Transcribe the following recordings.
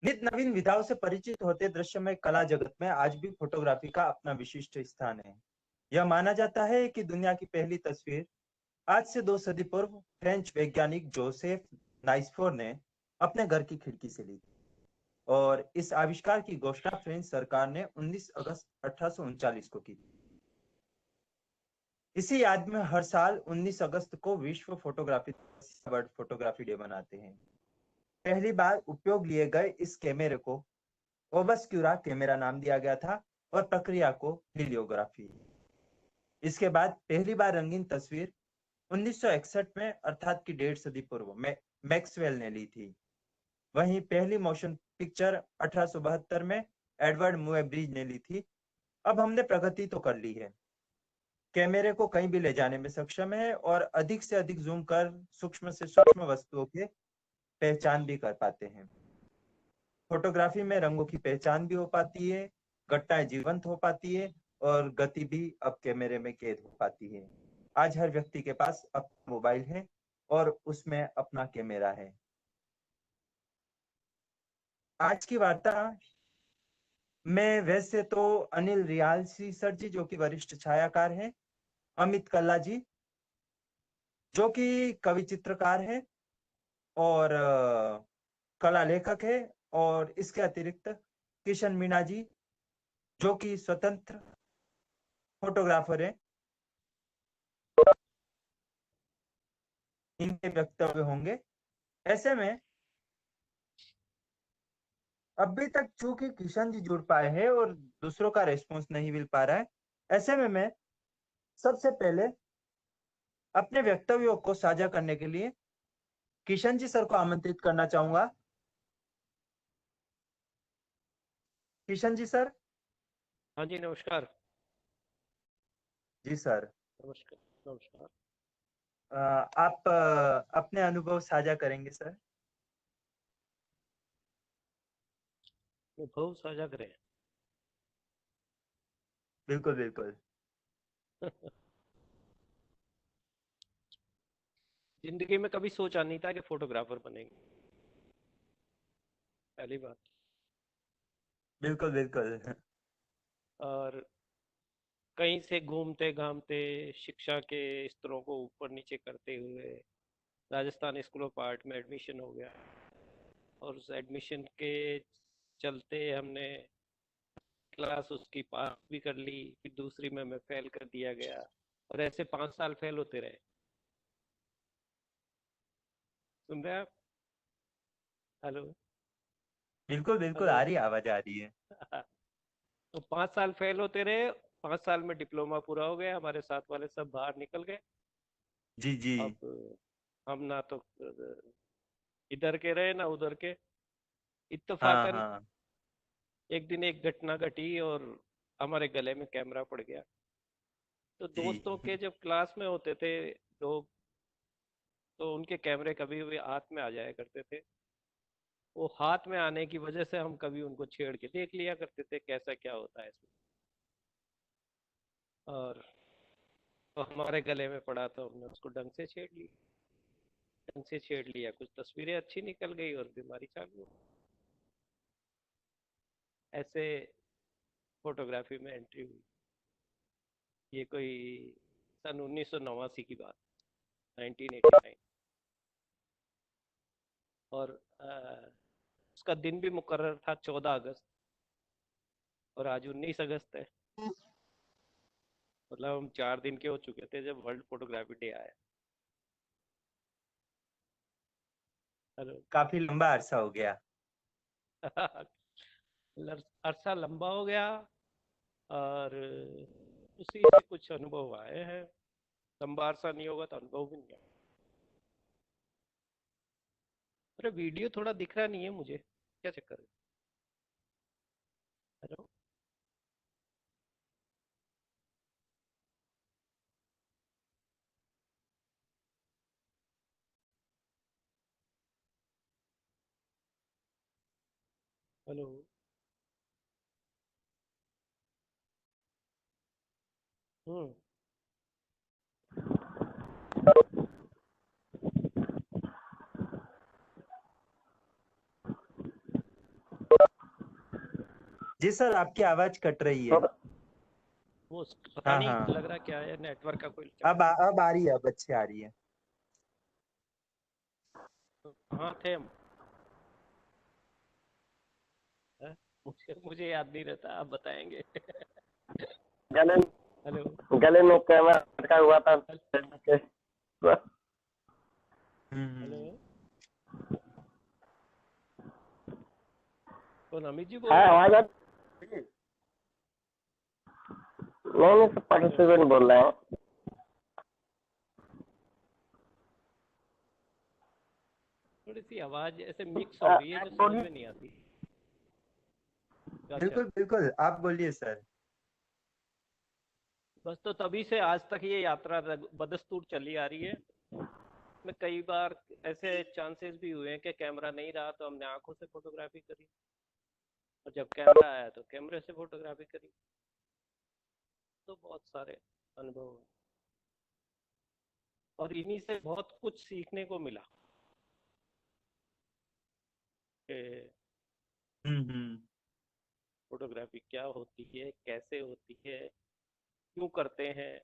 नित नवीन विधाओं से परिचित होते दृश्यमय कला जगत में आज भी फोटोग्राफी का अपना विशिष्ट स्थान है। यह माना जाता है कि दुनिया की पहली तस्वीर आज से 2 सदी पूर्व फ्रेंच वैज्ञानिक जोसेफ नाइस्फोर ने अपने घर की खिड़की से ली थी और इस आविष्कार की घोषणा फ्रेंच सरकार ने 19 अगस्त 1839 को की थी। इसी याद में हर साल 19 अगस्त को विश्व फोटोग्राफी वर्ल्ड फोटोग्राफी डे मनाते हैं। पहली बार उपयोग लिए गए इस कैमरे को ओबस्क्यूरा कैमरा नाम दिया गया था और प्रक्रिया को हीलियोग्राफी। इसके बाद पहली बार रंगीन तस्वीर 1961 में अर्थात की 1.5 सदी पूर्व में मैक्सवेल ने ली थी। वहीं पहली मोशन पिक्चर 1872 में एडवर्ड मुएब्रिज ने ली थी। अब हमने प्रगति तो कर ली है, कैमरे को कहीं भी ले जाने में सक्षम है और अधिक से अधिक जूम कर सूक्ष्म से सूक्ष्म वस्तुओं की पहचान भी कर पाते हैं। फोटोग्राफी में रंगों की पहचान भी हो पाती है, घटनाएं जीवंत हो पाती है और गति भी अब कैमरे में कैद हो पाती है। आज हर व्यक्ति के पास अपना मोबाइल है और उसमें अपना कैमरा है। आज की वार्ता में वैसे तो अनिल रियालसी सर जी जो कि वरिष्ठ छायाकार हैं, अमित कल्ला जी जो कि कवि चित्रकार है और कला लेखक है, और इसके अतिरिक्त किशन मीणा जी जो कि स्वतंत्र फोटोग्राफर है, इनके वक्तव्य होंगे। ऐसे में अभी तक चूंकि किशन जी जुड़ पाए हैं और दूसरों का रेस्पॉन्स नहीं मिल पा रहा है, ऐसे में मैं सबसे पहले अपने वक्तव्यों को साझा करने के लिए किशन जी सर को आमंत्रित करना चाहूंगा। किशन जी सर। हाँ जी, नमस्कार। जी सर। नमस्कार। नमस्कार। आप अपने अनुभव साझा करेंगे सर। अनुभव साझा करें। बिल्कुल बिल्कुल। जिंदगी में कभी सोचा नहीं था कि फोटोग्राफर बनेंगे, पहली बात। बिल्कुल बिल्कुल। और कहीं से घूमते घामते शिक्षा के स्तरों को ऊपर नीचे करते हुए राजस्थान स्कूल ऑफ आर्ट में एडमिशन हो गया, और उस एडमिशन के चलते हमने क्लास उसकी पास भी कर ली, फिर दूसरी में मैं फेल कर दिया गया, और ऐसे 5 साल फेल होते रहे। सुन रहे हैं आप? हेलो। बिल्कुल बिल्कुल, हेलो। आ रही आवाज आ रही है। तो 5 साल फेल होते रहे। 5 साल में डिप्लोमा पूरा हो गया, हमारे साथ वाले सब बाहर निकल गए। जी जी। अब हम ना तो इधर के रहे ना उधर के। हाँ इत्तेफाकन हाँ। एक दिन एक घटना घटी और हमारे गले में कैमरा पड़ गया। तो जी। दोस्तों के जब क्लास में होते थे लोग, तो उनके कैमरे कभी कभी हाथ में आ जाया करते थे। वो हाथ में आने की वजह से हम कभी उनको छेड़ के देख लिया करते थे कैसा क्या होता है इसमें। और तो हमारे गले में पड़ा तो हमने उसको ढंग से छेड़ लिया, कुछ तस्वीरें अच्छी निकल गई और बीमारी चालू हो गई। ऐसे फोटोग्राफी में एंट्री हुई। ये कोई सन 1989 की बात, 1989। और उसका दिन भी मुकर्रर था 14 अगस्त, और आज 19 अगस्त है। मतलब हम 4 दिन के हो चुके थे जब वर्ल्ड फोटोग्राफी डे आया। हेलो। काफी लंबा अरसा हो गया। अरसा लंबा हो गया, और उसी से कुछ अनुभव आए हैं। लंबा अरसा नहीं होगा तो अनुभव भी नहीं आएगा। अरे वीडियो थोड़ा दिख रहा नहीं है मुझे, क्या चक्कर है? हेलो। हेलो। हम्म। जी सर, आपकी आवाज कट रही है। वो पता हाँ नहीं हाँ, लग रहा क्या है, नेटवर्क का कोई अब आ रही है, अब अच्छी आ रही है। कहाँ थे हम? हैं? मुझे मुझे याद नहीं रहता, आप बताएंगे। गले हेलो गले में कैमरा अटका हुआ था। हेलो, हम्म। कौन अमित जी बोल हाँ, रहे हैं? आवाज नहीं नहीं, सब हेलो, पार्टिसिपेंट बोल रहे हैं। थोड़ी सी आवाज ऐसे मिक्स हो रही है, जो समझ बोलिए। में नहीं आती। अच्छा, बिल्कुल बिल्कुल, आप बोलिए सर। बस तो तभी से आज तक ये यात्रा बदस्तूर चली आ रही है। मैं कई बार ऐसे चांसेस भी हुए हैं कि कैमरा नहीं रहा तो हमने आंखों से फोटोग्राफी करी, और जब कैमरा आया तो कैमरे से फोटोग्राफी करी। तो बहुत सारे अनुभव हैं, और इन्हीं से बहुत कुछ सीखने को मिला कि हम्म। फोटोग्राफी क्या होती है, कैसे होती है, क्यों करते हैं,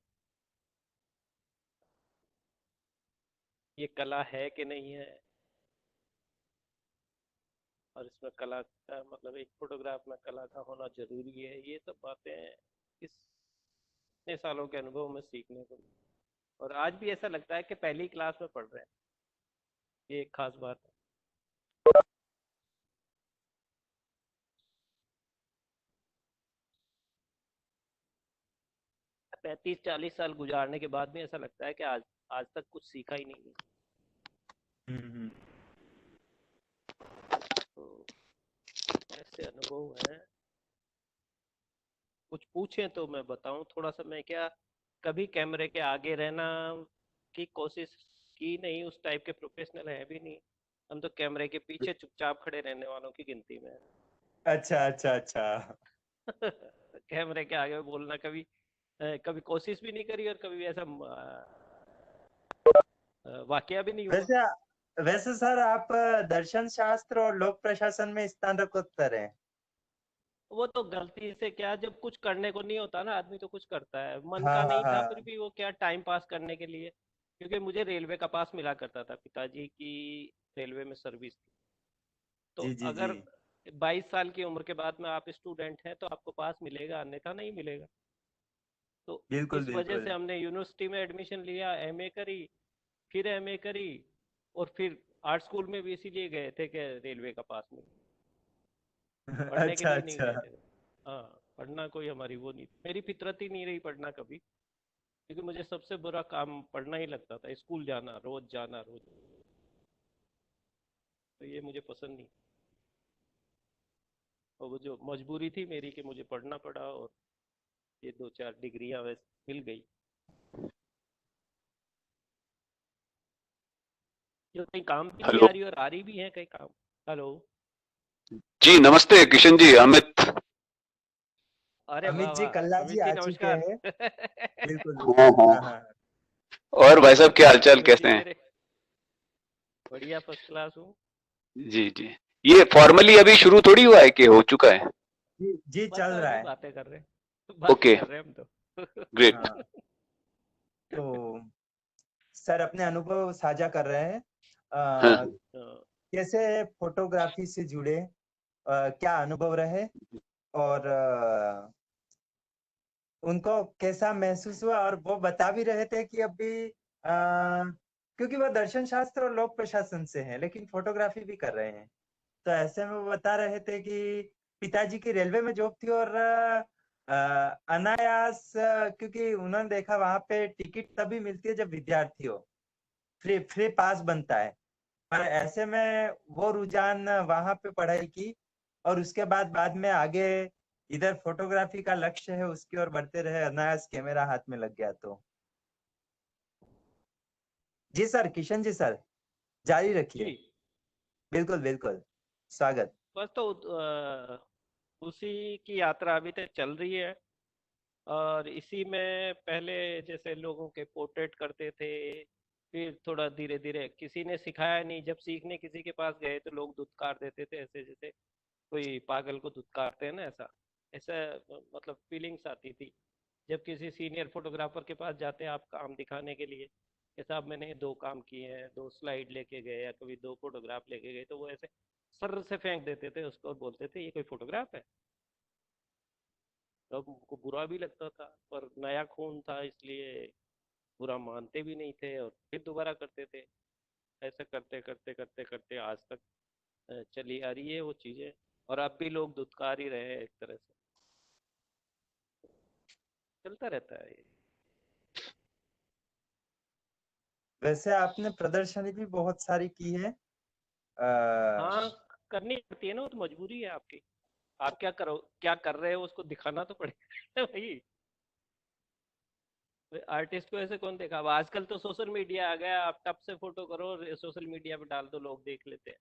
ये कला है कि नहीं है, और इसमें कला का मतलब एक फोटोग्राफ में कला का होना जरूरी है। ये सब बातें इतने सालों के अनुभव में सीखने को मिली। और आज भी ऐसा लगता है कि पहली क्लास में पढ़ रहे हैं। ये एक खास बात है। 35-40 साल गुजारने के बाद भी ऐसा लगता है कि आज आज तक कुछ सीखा ही नहीं है। हम्म। तो ऐसे अनुभव हैं। कुछ पूछें तो मैं बताऊं थोड़ा सा। मैं क्या कभी कैमरे के आगे रहना की कोशिश की नहीं, उस टाइप के प्रोफेशनल है भी नहीं। हम तो कैमरे के पीछे चुपचाप खड़े रहने वालों की गिनती में अच्छा अच्छा अच्छा। हैं। कैमरे के आगे बोलना कभी कभी कोशिश भी नहीं करी, और कभी ऐसा वाकया भी नहीं हुआ। वैसे वैसे सर, आप दर्शन शास्त्र और लोक प्रशासन में स्नातकोत्तर हैं। वो तो गलती से क्या, जब कुछ करने को नहीं होता ना आदमी तो कुछ करता है। मन हाँ का हाँ नहीं था, फिर हाँ। भी वो क्या टाइम पास करने के लिए। क्योंकि मुझे रेलवे का पास मिला करता था, पिताजी की रेलवे में सर्विस थी। तो जी जी जी। अगर 22 साल की उम्र के बाद में आप स्टूडेंट हैं तो आपको पास मिलेगा, अन्यथा नहीं मिलेगा। तो बिल्कुल इस वजह से बिल्कुल। हमने यूनिवर्सिटी में एडमिशन लिया, एमए करी, फिर एमए करी, और फिर आर्ट स्कूल में भी इसीलिए गए थे कि रेलवे का पास मिले, पढ़ने के अच्छा लिए नहीं अच्छा। गए थे। हाँ, पढ़ना कोई हमारी वो नहीं, मेरी फितरत ही नहीं रही पढ़ना कभी। क्योंकि मुझे सबसे बुरा काम पढ़ना ही लगता था, स्कूल जाना, रोज जाना, रोज। तो ये मुझे पसंद नहीं। और वो जो मजबूरी थी मेरी कि मुझे पढ़ना पड़ा, और ये 2-4 डिग्रियां वैसे मिल गई। जो कहीं काम भी नहीं हेलो आ रही और आ रही भी है कहीं काम। हेलो। जी, नमस्ते किशन जी, अमित। अरे अमित वाह जी, वाह, कल्ला जी अमित जी आ चुके नमस्कार। हैं। बिल्कुल हाँ बिल्कुल, हाँ। हाँ हाँ। और भाई साहब, क्या हालचाल, अमित जी कैसे हैं? मेरे बढ़िया, फर्स्ट क्लास हूँ। जी जी। ये फॉर्मली अभी शुरू थोड़ी हुआ है कि हो चुका है? जी जी, बस चल तो रहा अभी है। बातें कर रहे हैं, बातें ओके, कर रहे हैं हम तो। ग्रेट। हाँ, तो सर अपने अनुभव साझा कर रहे हैं। हाँ हाँ, कैसे फोटोग्राफी से जुड़े, क्या अनुभव रहे, और उनको कैसा महसूस हुआ। और वो बता भी रहे थे कि अभी क्योंकि वो दर्शन शास्त्र और लोक प्रशासन से हैं, लेकिन फोटोग्राफी भी कर रहे हैं। तो ऐसे में वो बता रहे थे कि पिताजी की रेलवे में जॉब थी, और अनायास, क्योंकि उन्होंने देखा वहां पे टिकट तभी मिलती है जब विद्यार्थी हो, फ्री फ्री पास बनता है। पर ऐसे में वो रुझान वहां पे पढ़ाई की, और उसके बाद में आगे इधर फोटोग्राफी का लक्ष्य है, उसकी ओर बढ़ते रहे, अनायास कैमरा हाथ में लग गया। तो जी सर, किशन जी सर, जारी रखिए। जी। बिल्कुल बिल्कुल, स्वागत। बस तो उसी की यात्रा अभी तक चल रही है। और इसी में पहले जैसे लोगों के पोर्ट्रेट करते थे, फिर थोड़ा धीरे धीरे, किसी ने सिखाया नहीं, जब सीखने किसी के पास गए तो लोग धुतकार देते थे, ऐसे जैसे कोई पागल को धुतकारते हैं ना, ऐसा। ऐसा मतलब फीलिंग्स आती थी जब किसी सीनियर फोटोग्राफर के पास जाते हैं आप काम दिखाने के लिए कि साहब मैंने 2 काम किए हैं, 2 स्लाइड लेके गए या कभी 2 फोटोग्राफ लेके गए, तो वो ऐसे सर से फेंक देते थे उसको और बोलते थे ये कोई फोटोग्राफ है। तब उनको बुरा भी लगता था पर नया खून था इसलिए बुरा मानते भी नहीं थे और फिर दोबारा करते थे। ऐसा करते करते करते करते आज तक चली आ रही है वो चीजें, और अब भी लोग धुतकार ही रहे हैं एक तरह से, चलता रहता है ये। वैसे आपने प्रदर्शनी भी बहुत सारी की है। हाँ करनी पड़ती है ना, वो तो मजबूरी है आपकी। आप क्या करो, क्या कर रहे हो उसको दिखाना तो पड़ेगा भाई। आर्टिस्ट को ऐसे कौन देखा, अब आजकल तो सोशल मीडिया आ गया, आप टप से फोटो करो और सोशल मीडिया पे डाल दो, लोग देख लेते हैं।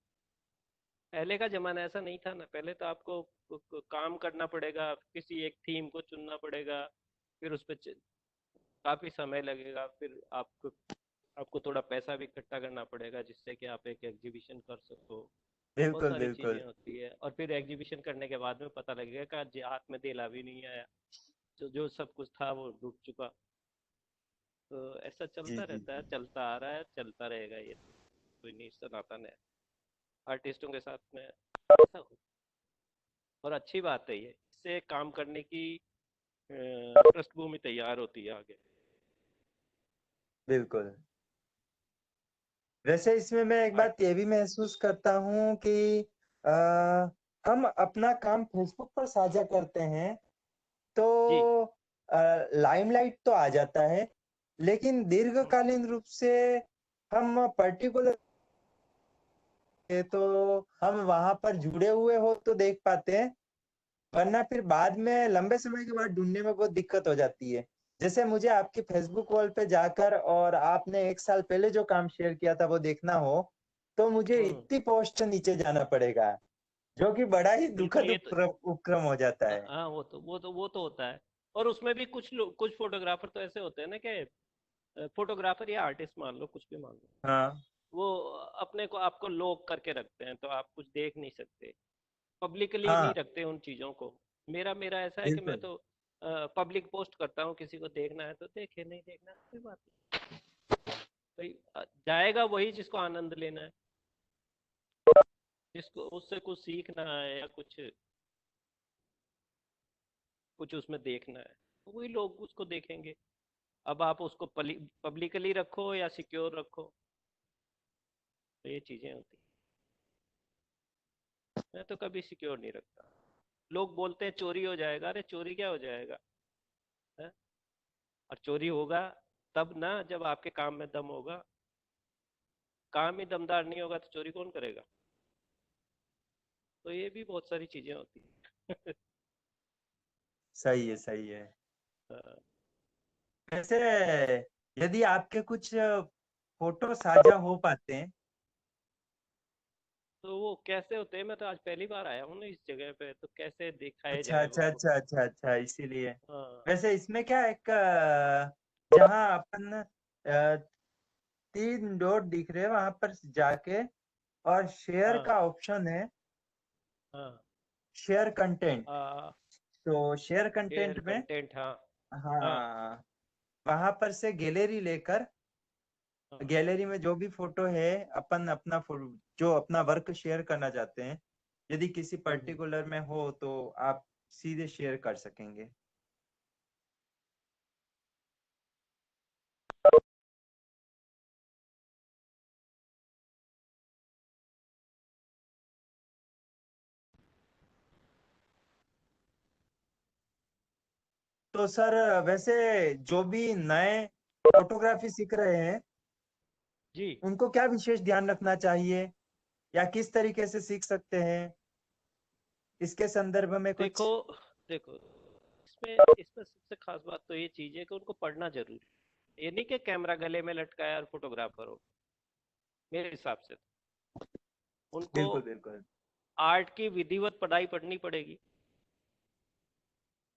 पहले का जमाना ऐसा नहीं था ना, पहले तो आपको काम करना पड़ेगा, किसी एक थीम को चुनना पड़ेगा, फिर उस पर काफी समय लगेगा, फिर आपको थोड़ा पैसा भी इकट्ठा करना पड़ेगा जिससे कि आप एक एग्जीबिशन कर सको। बहुत बिल्कुल सारी बिल्कुल। चीजें होती है और फिर एग्जीबिशन करने के बाद में पता लगेगा कि हाथ में देला भी नहीं आया, जो जो सब कुछ था वो डूब चुका। तो ऐसा जी चलता जी रहता है, जी। चलता आ रहा है, चलता रहेगा ये, कोई नहीं सनातन है आर्टिस्टों के साथ में ऐसा हो। और अच्छी बात है ये, इससे काम करने की पृष्ठभूमि तैयार होती है आगे। बिल्कुल। वैसे इसमें मैं एक आर्ट बात ये भी महसूस करता हूँ कि आ, हम अपना काम फेसबुक पर साझा करते हैं तो जी लाइमलाइट तो आ जाता है, लेकिन दीर्घकालीन रूप से हम पर्टिकुलर तो हम वहां पर जुड़े हुए हो तो देख पाते हैं, वरना फिर बाद में लंबे समय के बाद ढूंढने में बहुत दिक्कत हो जाती है। जैसे मुझे आपकी फेसबुक वॉल पे जाकर और आपने 1 साल पहले जो काम शेयर किया था वो देखना हो तो मुझे हम्म इतनी पोस्ट नीचे जाना पड़ेगा, जो कि बड़ा ही बिल्कुल दुखद ये तो उपक्रम हो जाता है। हाँ वो तो होता है। और उसमें भी कुछ लोग, कुछ फोटोग्राफर तो ऐसे होते हैं ना कि फोटोग्राफर या आर्टिस्ट मान लो, कुछ भी मान लो, हाँ वो अपने को आपको लॉक करके रखते हैं तो आप कुछ देख नहीं सकते, पब्लिकली नहीं हाँ। रखते उन चीजों को। मेरा मेरा ऐसा है कि मैं बिल्कुल तो पब्लिक पोस्ट करता हूँ, किसी को देखना है तो देखे, नहीं देखना कोई बात नहीं। भाई जाएगा वही जिसको आनंद लेना है, जिसको उससे कुछ सीखना है या कुछ कुछ उसमें देखना है, तो वही लोग उसको देखेंगे। अब आप उसको पब्लिकली रखो या सिक्योर रखो, तो ये चीजें होती हैं। मैं तो कभी सिक्योर नहीं रखता। लोग बोलते हैं चोरी हो जाएगा, अरे चोरी क्या हो जाएगा है? और चोरी होगा तब ना जब आपके काम में दम होगा, काम ही दमदार नहीं होगा तो चोरी कौन करेगा। तो ये भी बहुत सारी चीजें होती हैं। सही है सही है। हाँ, वैसे यदि आपके कुछ फोटो साझा हो पाते हैं। तो वो कैसे होते हैं, मैं तो आज पहली बार आया हूँ ना इस जगह पे, तो कैसे दिखाए अच्छा जाए अच्छा वो। अच्छा अच्छा अच्छा, इसीलिए। हाँ वैसे इसमें क्या एक जहाँ अपन 3 डॉट दिख रहे हैं वहां पर जाके और शेयर हाँ का ऑप्शन है, हाँ शेयर कंटेंट। हाँ तो शेयर शेयर कंटेंट में कंटेंट, हाँ हाँ हाँ वहां पर से गैलरी लेकर, हाँ। गैलरी में जो भी फोटो है अपन अपना जो अपना वर्क शेयर करना चाहते हैं, यदि किसी हम्म। पर्टिकुलर में हो तो आप सीधे शेयर कर सकेंगे। तो सर वैसे जो भी नए फोटोग्राफी सीख रहे हैं जी उनको क्या विशेष ध्यान रखना चाहिए या किस तरीके से सीख सकते हैं, इसके संदर्भ में देखो, कुछ। देखो इसमें इसमें सबसे खास बात तो ये चीज है कि उनको पढ़ना जरूरी है। ये नहीं कि कैमरा गले में लटकाया और फोटोग्राफर हो, मेरे हिसाब से तो उनको बिल्कुल बिल्कुल। आर्ट की विधिवत पढ़ाई पढ़नी पड़ेगी,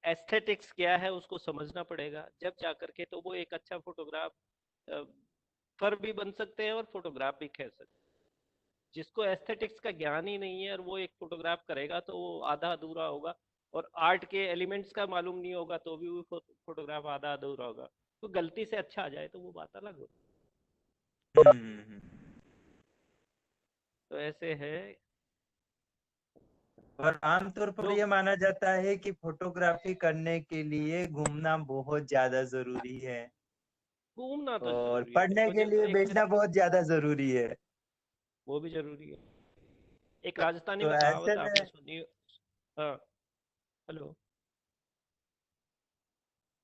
एस्थेटिक्स क्या है उसको समझना पड़ेगा, जब जाकर के तो वो एक अच्छा फोटोग्राफ कर भी बन सकते हैं और फोटोग्राफ भी खेल सकते हैं। जिसको एस्थेटिक्स का ज्ञान ही नहीं है और वो एक फोटोग्राफ करेगा तो वो आधा अधूरा होगा, और आर्ट के एलिमेंट्स का मालूम नहीं होगा तो भी वो फोटोग्राफ आधा अधूरा होगा। तो गलती से अच्छा आ जाए तो वो बात अलग होती। तो ऐसे है। और आमतौर पर जो ये माना जाता है कि फोटोग्राफी करने के लिए घूमना बहुत ज्यादा जरूरी है घूमना तो और जरूरी है, पढ़ने देखो के जब लिए एक बैठना बहुत ज्यादा जरूरी है। वो भी जरूरी है। एक राजस्थानी तो में ऐसे कहावत है, आपने में सुनी हो? हाँ, हेलो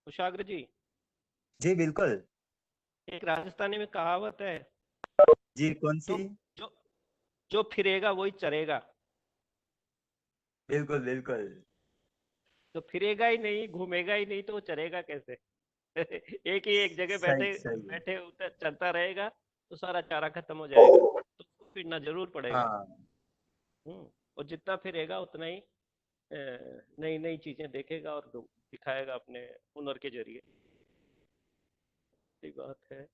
कुशाग्र जी। जी बिल्कुल। एक राजस्थानी में कहावत है, जी कौन जो सी? जो जो फिरेगा वही चरेगा। बिल्कुल बिल्कुल। तो फिरेगा ही नहीं, घूमेगा ही नहीं, तो वो चरेगा कैसे? एक ही एक जगह सही बैठे सही। बैठे उतर चलता रहेगा तो सारा चारा खत्म हो जाएगा, तो उसको फिरना जरूर पड़ेगा। हाँ और जितना फिरेगा उतना ही नई नई चीजें देखेगा और दिखाएगा अपने हुनर के जरिए। सही बात है।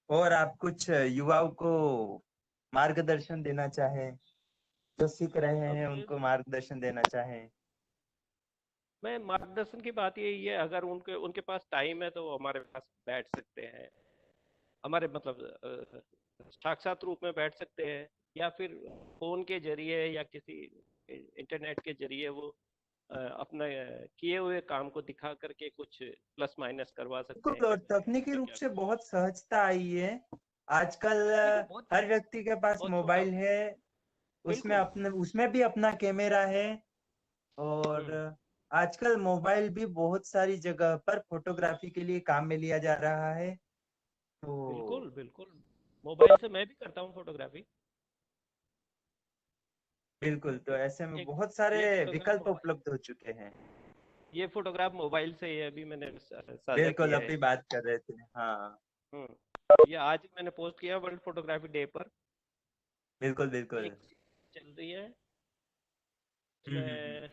और आप कुछ युवाओं को मार्गदर्शन देना चाहें, जो सीख रहे अब हैं उनको मार्गदर्शन देना चाहें? मैं मार्गदर्शन की बात यही है, अगर उनके उनके पास टाइम है तो वो हमारे पास बैठ सकते हैं, हमारे मतलब साक्षात रूप में बैठ सकते हैं, या फिर फोन के जरिए या किसी इंटरनेट के जरिए वो अपने किए हुए काम को दिखा करके कुछ प्लस माइनस करवा सकते हैं, बिल्कुल, और कैसे तकनीकी क्या रूप क्या से बहुत सहजता आई है आजकल। देखो बहुत हर व्यक्ति के पास बहुत छोटा। मोबाइल है, बिल्कुल। उसमें भी अपना कैमरा है। और हम्म। आजकल मोबाइल भी बहुत सारी जगह पर फोटोग्राफी के लिए काम में लिया जा रहा है। बिल्कुल तो बिल्कुल, मोबाइल से मैं भी करता हूँ फोटोग्राफी। बिल्कुल, तो ऐसे में एक बहुत सारे ये फोटोग्राफ विकल्प मोबाइल उपलब्ध हो चुके हैं। ये फोटोग्राफ मोबाइल से ही अभी मैंने साझा बिल्कुल, किया है। अभी बात कर रहे थे, हाँ। ये आज ही मैंने पोस्ट किया वर्ल्ड फोटोग्राफी डे पर। बिल्कुल बिल्कुल। एक चल रही है हम्म। इसमें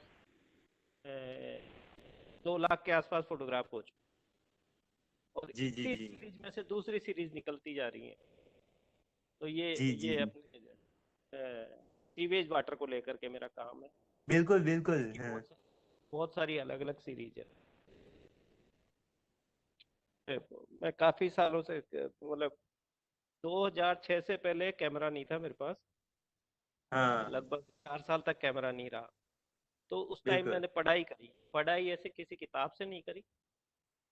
2 लाख के आसपास फोटोग्राफ हो चुके, और जी जी इसी जी। सीरीज में से दूसरी सीरीज निकलती जा रही है। तो जी जी। ये अपने सीवेज वाटर को लेकर के मेरा काम है। बिल्कुल बिल्कुल, इसकी हाँ। बहुत सारी अलग अलग सीरीज है। मैं काफी सालों से मतलब 2006 से पहले कैमरा नहीं था मेरे पास। हाँ, लगभग 4 साल तक कैमरा नहीं रहा। तो उस टाइम बिल्कुल मैंने पढ़ाई करी, पढ़ाई ऐसे किसी किताब से नहीं करी,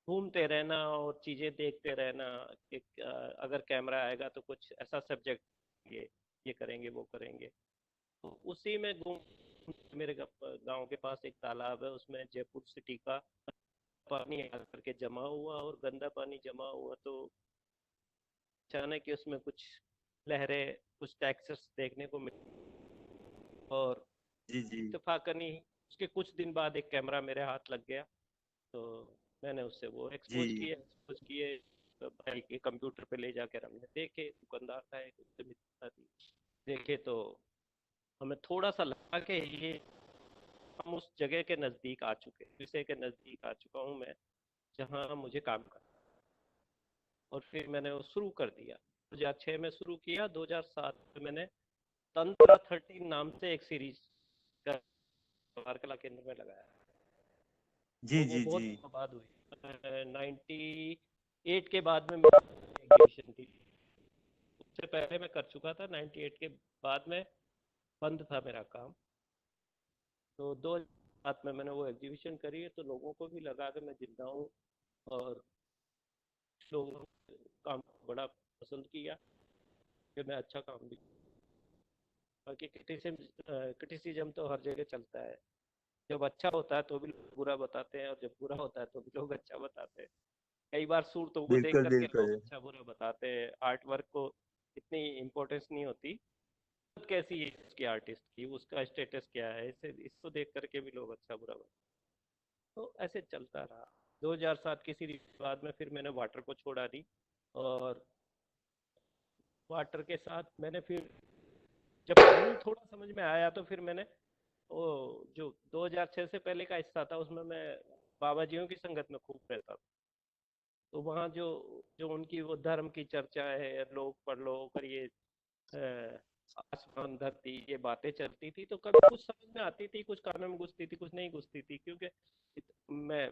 घूमते रहना और चीजें देखते रहना कि अगर कैमरा आएगा तो कुछ ऐसा सब्जेक्ट ये करेंगे वो करेंगे। तो उसी में घूम, मेरे गांव के पास एक तालाब है, उसमें जयपुर सिटी का पानी आकर के जमा हुआ और गंदा पानी जमा हुआ, तो अचानक ही उसमें कुछ लहरें, कुछ टेक्सचर्स देखने को मिले। और जी जी इत्तेफाकन ही उसके कुछ दिन बाद एक कैमरा मेरे हाथ लग गया। तो मैंने उससे वो जी एक्सपोज किए, तो भाई के कंप्यूटर पे ले जाकर हमने देखे, दुकानदार था एक, उससे मिलता थी, देखे तो हमें थोड़ा सा लगा कि ये हम उस जगह के नजदीक आ चुके, विषय के नजदीक आ चुका हूँ मैं, जहाँ मुझे काम करना। और फिर मैंने वो शुरू कर दिया, 2006 में शुरू किया, 2007 में मैंने तंत्र 13 नाम से एक सीरीज का कला केंद्र में लगाया। जी वो जी बहुत जी। दिनों बाद हुई, 98 के बाद में मेरी एग्जीबिशन थी। उससे पहले मैं कर चुका था, 98 के बाद में बंद था मेरा काम। तो 2007 में मैंने वो एग्जीबिशन करी है, तो लोगों को भी लगा कि मैं जिंदा हूँ, और लोगों ने काम को बड़ा पसंद किया कि मैं अच्छा काम भी। बाकी क्रिटिसिज्म तो हर जगह चलता है, जब अच्छा होता है तो भी लोग बुरा बताते हैं, और जब बुरा होता है तो भी लोग अच्छा बताते हैं। कई बार सूरतों को देख बिल्कुल करके लोग बिल्कुल। अच्छा बुरा बताते हैं, आर्ट वर्क को इतनी इम्पोर्टेंस नहीं होती, कैसी है उसकी आर्टिस्ट की, उसका स्टेटस क्या है, इसे इसको देख करके भी लोग अच्छा बुरा बताते। तो ऐसे चलता रहा। 2007 की सीरीज के बाद में फिर मैंने वाटर को छोड़ा दी, और वाटर के साथ मैंने फिर जब फूल थोड़ा समझ में आया तो फिर मैंने वो जो 2006 से पहले का हिस्सा था उसमें मैं बाबा जियों की संगत में खूब रहता था। तो वहाँ जो जो उनकी वो धर्म की चर्चा है, लोग पढ़ लो करिए, आसमान धरती ये बातें चलती थी तो कभी कुछ समझ में आती थी, कुछ कानों में घुसती थी, कुछ नहीं घुसती थी, क्योंकि मैं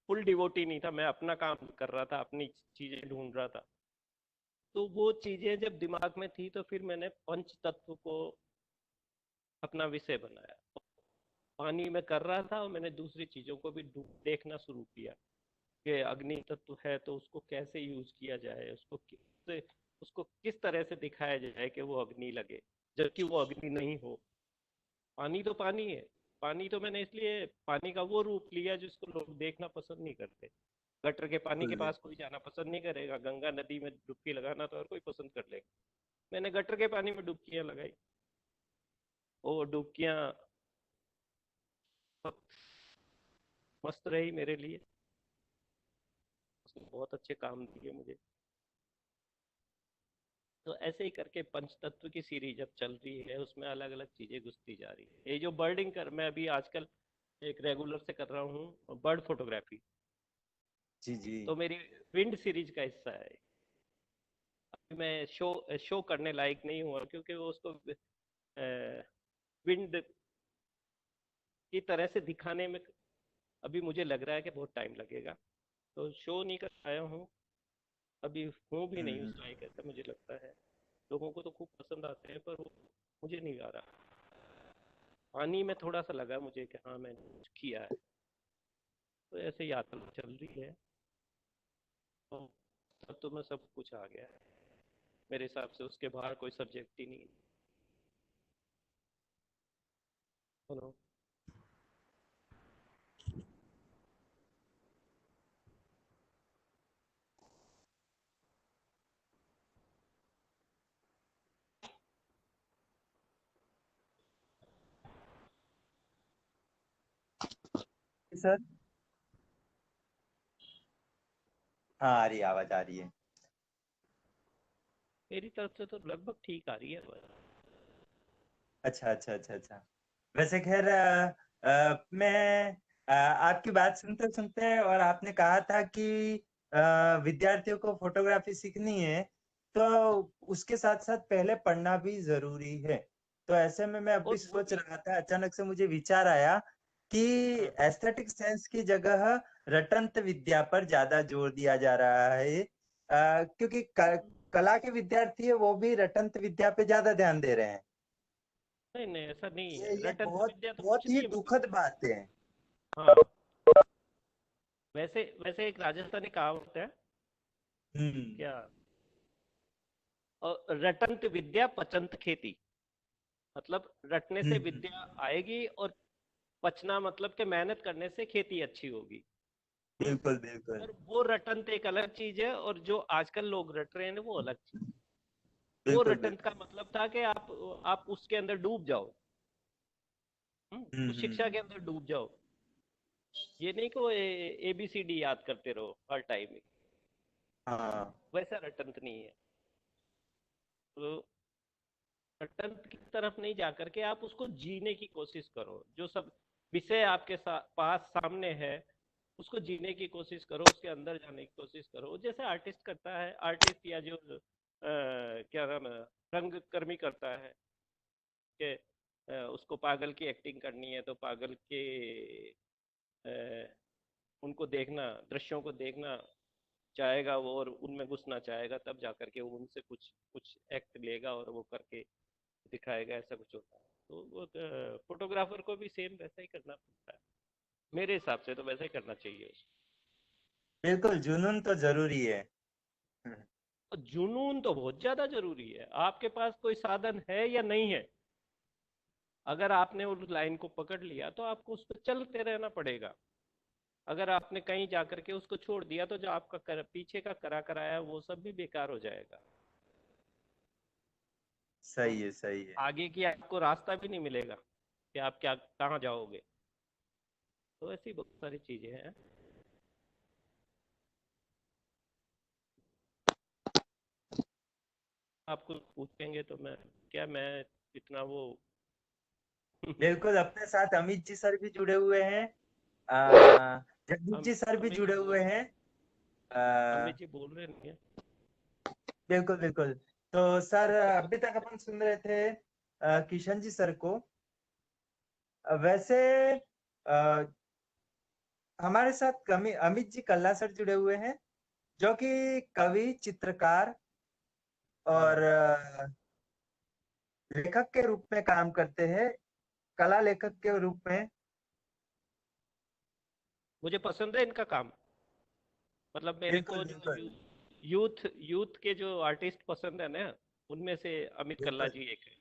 फुल डिवोटी नहीं था, मैं अपना काम कर रहा था, अपनी चीजें ढूंढ रहा था। तो वो चीजें जब दिमाग में थी तो फिर मैंने पंच तत्व को अपना विषय बनाया। पानी में कर रहा था और मैंने दूसरी चीजों को भी देखना शुरू किया कि अग्नि तत्व है तो उसको कैसे यूज किया जाए, उसको किस तरह से दिखाया जाए कि वो अग्नि लगे, जबकि वो अग्नि नहीं हो। पानी तो पानी है। पानी तो मैंने इसलिए पानी का वो रूप लिया जिसको लोग देखना पसंद नहीं करते। गटर के पानी के पास कोई जाना पसंद नहीं करेगा, गंगा नदी में डुबकी लगाना तो हर कोई पसंद कर लेगा। मैंने गटर के पानी में डुबकियां लगाई, वो डुबकियां मस्त रही मेरे लिए, उसने बहुत अच्छे काम दिए मुझे। तो ऐसे ही करके पंच तत्व की सीरीज अब चल रही है, उसमें अलग अलग चीजें घुसती जा रही है। ये जो बर्डिंग मैं अभी आजकल एक रेगुलर से कर रहा हूँ, बर्ड फोटोग्राफी। जी जी। तो मेरी विंड सीरीज का हिस्सा है। अभी मैं शो करने लायक नहीं हुआ क्योंकि वो उसको विंड की तरह से दिखाने में अभी मुझे लग रहा है कि बहुत टाइम लगेगा, तो शो नहीं कर पाया हूँ अभी, हूँ भी नहीं उस लायक, ऐसा मुझे लगता है। लोगों को तो खूब पसंद आते हैं पर वो मुझे नहीं आ रहा। पानी में थोड़ा सा लगा मुझे कि हाँ मैंने कुछ किया है। तो ऐसे यात्रा चल रही है, तो अब तो मैं सब कुछ आ गया है मेरे हिसाब से, उसके बाहर कोई सब्जेक्ट ही नहीं है। हेलो। सर हाँ आ रही है, आवाज आ रही है। मेरी तरफ से तो लगभग ठीक आ रही है। अच्छा अच्छा अच्छा अच्छा। वैसे खैर मैं आपकी बात सुनते सुनते, और आपने कहा था कि विद्यार्थियों को फोटोग्राफी सीखनी है, तो उसके साथ साथ पहले पढ़ना भी जरूरी है। तो ऐसे में मैं अभी और वो सोच भी रहा था, अचानक से मुझे विचार आया कि हाँ, एस्थेटिक साइंस की जगह रटंत विद्या पर ज्यादा जोर दिया जा रहा है, क्योंकि कला के विद्यार्थी है वो भी रटंत विद्या पे ज्यादा ध्यान दे रहे हैं। नहीं नहीं ऐसा नहीं है, ये रटंत बहुत विद्या तो कुछ बहुत ही नहीं है मतलब। दुखद बात है। हाँ, वैसे वैसे एक राजस्थानी कहावत है हम्म क्या, रटंत विद्या पचंत खेती। मतलब रटने से हम्म। विद्या आएगी और पचना मतलब कि मेहनत करने से खेती अच्छी होगी। हम्म। बिल्कुल बिल्कुल और वो रटंत एक अलग चीज है और जो आजकल लोग रट रहे हैं वो अलग चीज। वो बिल्कुल रटंत का बिल्कुल। मतलब था कि आप उसके अंदर डूब जाओ। उस शिक्षा हम्म। के अंदर डूब जाओ। ये नहीं को ABCD याद करते रहो हर टाइम। हाँ वैसा रटंत नहीं है। तो रटंत की तरफ नहीं जा करके आप उसको जीने की कोशिश करो, जो सब विषय आपके पास सामने है उसको जीने की कोशिश करो, उसके अंदर जाने की कोशिश करो, जैसे आर्टिस्ट करता है। आर्टिस्ट या जो क्या नाम है, रंगकर्मी करता है कि उसको पागल की एक्टिंग करनी है तो पागल के अ, उनको देखना, दृश्यों को देखना चाहेगा वो और उनमें घुसना चाहेगा, तब जाकर के वो उनसे कुछ कुछ एक्ट लेगा और वो करके दिखाएगा, ऐसा कुछ होता है। तो वो फोटोग्राफर को भी सेम वैसा ही करना पड़ता है, मेरे हिसाब से तो वैसा ही करना चाहिए उसको। बिल्कुल, जुनून तो जरूरी है। और जुनून तो बहुत ज्यादा जरूरी है। आपके पास कोई साधन है या नहीं है, अगर आपने उस लाइन को पकड़ लिया तो आपको उस पर चलते रहना पड़ेगा। अगर आपने कहीं जाकर के उसको छोड़ दिया तो जो आपका पीछे का करा कराया वो सब भी बेकार हो जाएगा। सही है सही है। आगे की आपको रास्ता भी नहीं मिलेगा कि आप क्या कहाँ जाओगे। तो ऐसी बहुत सारी चीजें हैं। आपको पूछेंगे तो मैं इतना वो बिल्कुल, अपने साथ अमित जी सर भी जुड़े हुए हैं, जगदीप हम जी सर भी अमित जी जुड़े बोल हुए हैं। अमित जी बोल रहे नहीं है। बिल्कुल बिल्कुल। तो सर अभी तक अपन सुन रहे थे किशन जी सर को। वैसे अ, हमारे साथ अमित जी कल्ला सर जुड़े हुए हैं, जो कि कवि, चित्रकार और लेखक के रूप में काम करते हैं, कला लेखक के रूप में। मुझे पसंद है इनका काम। मतलब मेरे बिल्कुल को जो बिल्कुल यूथ यूथ के जो आर्टिस्ट पसंद है ना, उनमें से अमित कल्ला बिल्कुल। जी एक है।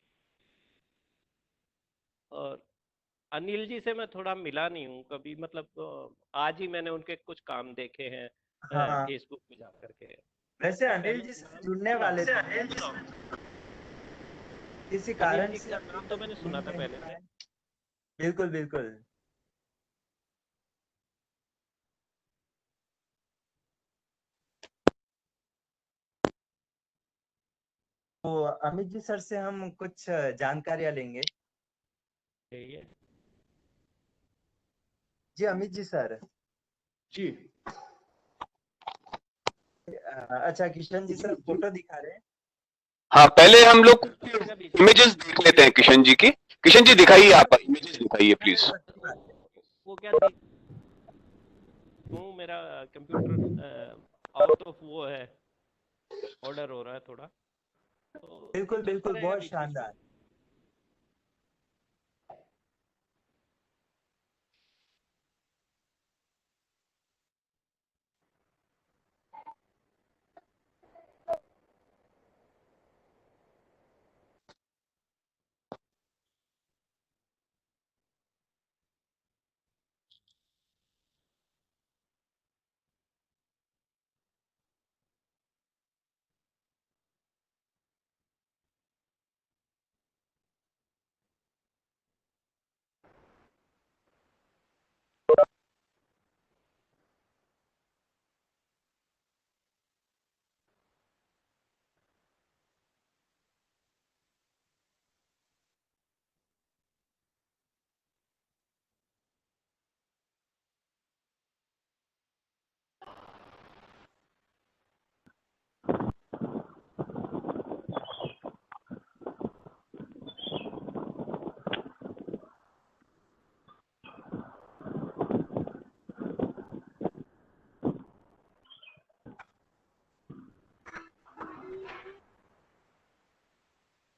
और अनिल जी से मैं थोड़ा मिला नहीं हूँ कभी, मतलब आज ही मैंने उनके कुछ काम देखे हैं हाँ, फेसबुक पे जा करके। वैसे अनिल पहले जी से नाम जुड़ने सुना वाले था। थे, किसी अनिल कारण जी से का अभी नाम तो तक मैंने जुड़ सुना था नहीं पहले से। पाए। बिल्कुल बिल्कुल। तो अमित जी सर से हम कुछ जानकारियां लेंगे। यही है। जी अमित जी सर। जी अच्छा, किशन जी सर फोटो दिखा रहे हैं। हाँ, पहले हम लोग क्या बीच में? इमेजेस देख लेते हैं किशन जी की। किशन जी दिखाइए, आप इमेजेस दिखाइए प्लीज। अच्छी बात है। वो क्या देख हूँ, मेरा कंप्यूटर आउट ऑफ वो है, ऑर्डर हो रहा है थोड़ा, तो ये बिल्कुल चलता बिल्कुल, रहेगा बहुत बीच बीच में। शानदार।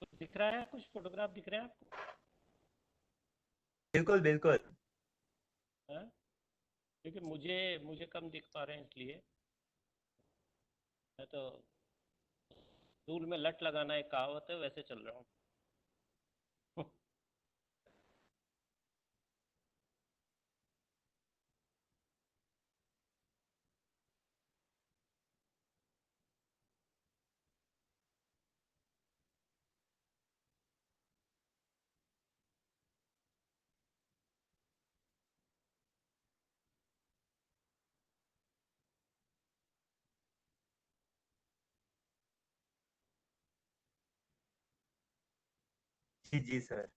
कुछ दिख रहा है, कुछ फोटोग्राफ दिख रहे हैं आपको? बिल्कुल बिल्कुल। हाँ? क्योंकि मुझे मुझे कम दिख पा रहे हैं, इसलिए मैं तो धूल में लट लगाना एक कहावत है, वैसे चल रहा हूँ। जी जी सर।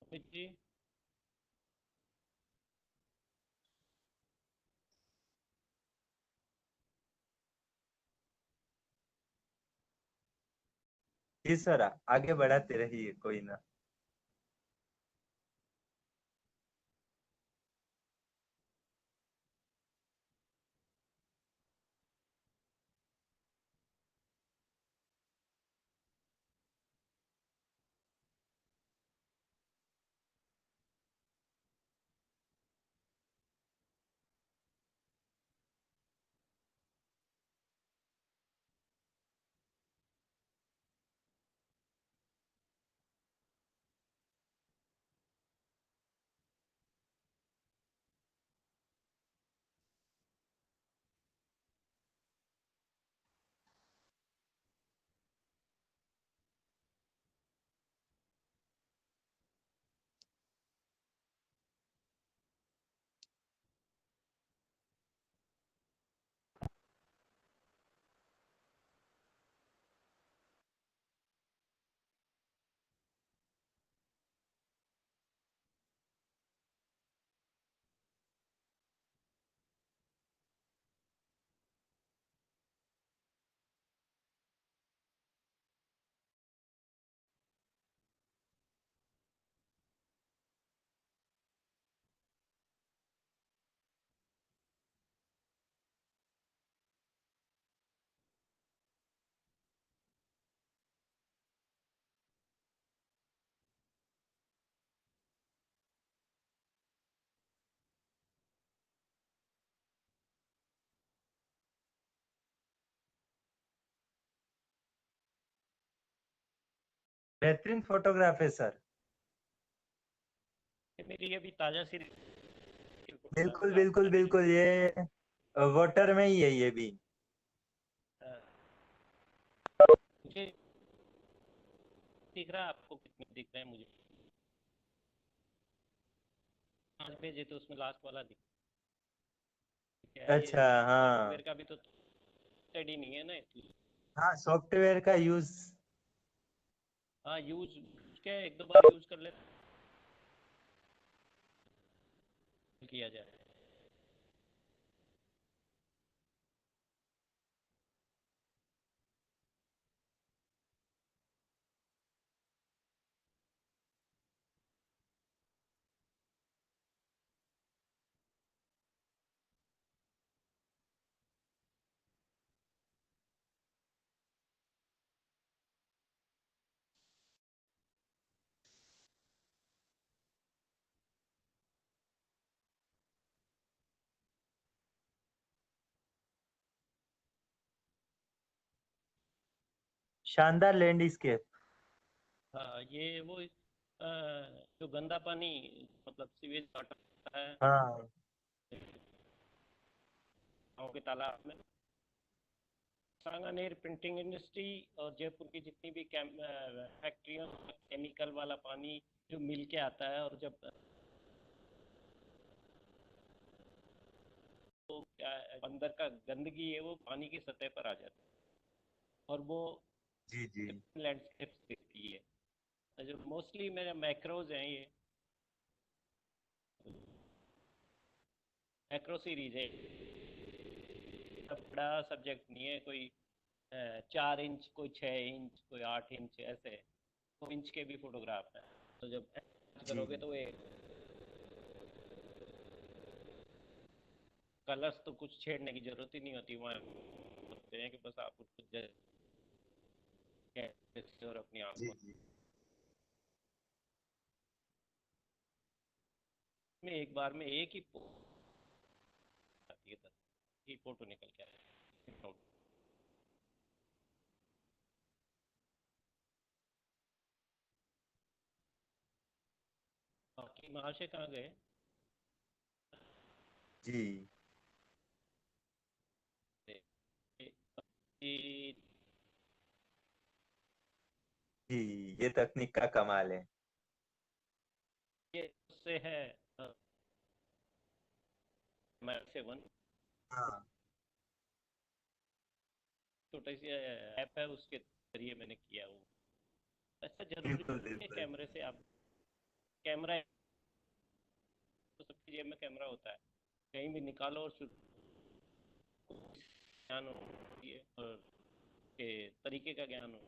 अमित जी, जी सर, आगे बढ़ाते रहिए, कोई ना। बेहतरीन फोटोग्राफ है सर। ये मेरी अभी ताजा सी बिल्कुल फोटोग्राफ बिल्कुल अभी बिल्कुल, ये वाटर में ही है ये भी। मुझे दिख रहा है, आपको कितने दिख रहे हैं? मुझे 5 भेजे तो उसमें लास्ट वाला दिख क्या है? अच्छा, ये हाँ सॉफ्टवेयर का भी तो स्टडी नहीं है ना, इसलिए। हाँ, सॉफ्टवेयर का यूज। हाँ, यूज क्या, एक दो बार यूज कर ले किया जाए। शानदार लैंडस्केप। हाँ, ये वो जो गंदा पानी, मतलब सीवेज वाटर है हाँ गाँव के तालाब में, सांगानेर प्रिंटिंग इंडस्ट्री और जयपुर की जितनी भी फैक्ट्रियों, केमिकल वाला पानी जो मिल के आता है, और जब तो क्या अंदर का गंदगी है वो पानी की सतह पर आ जाती है, और वो जी जी लैंडस्केप दिखती है। जो मोस्टली मेरे मैक्रोज हैं, ये मैक्रो सीरीज है, बड़ा सब्जेक्ट नहीं है कोई। 4 इंच, कोई 6 इंच, कोई 8 इंच, ऐसे 2 इंच के भी फोटोग्राफ है। तो जब जी करोगे तो ये कलर्स तो कुछ छेड़ने की जरूरत ही नहीं होती, वहाँ होते हैं कि बस आप उसको और अपनी जी आंखों जी। में एक बार में एक ही आती है, 10 ही फोटो निकल के आए। बाकी महाशय कहाँ गए? जी ये जी, ये तकनीक का कमाल है। उससे है मैप से वन, हाँ छोटा सी ऐप है, उसके जरिए मैंने किया वो। ऐसा जरूरी बिल्कुल नहीं है बिल्कुल। कैमरे से आप, कैमरा तो सबकी जेब में कैमरा होता है, कहीं भी निकालो और ज्ञान होती है, और के तरीके का ज्ञान हो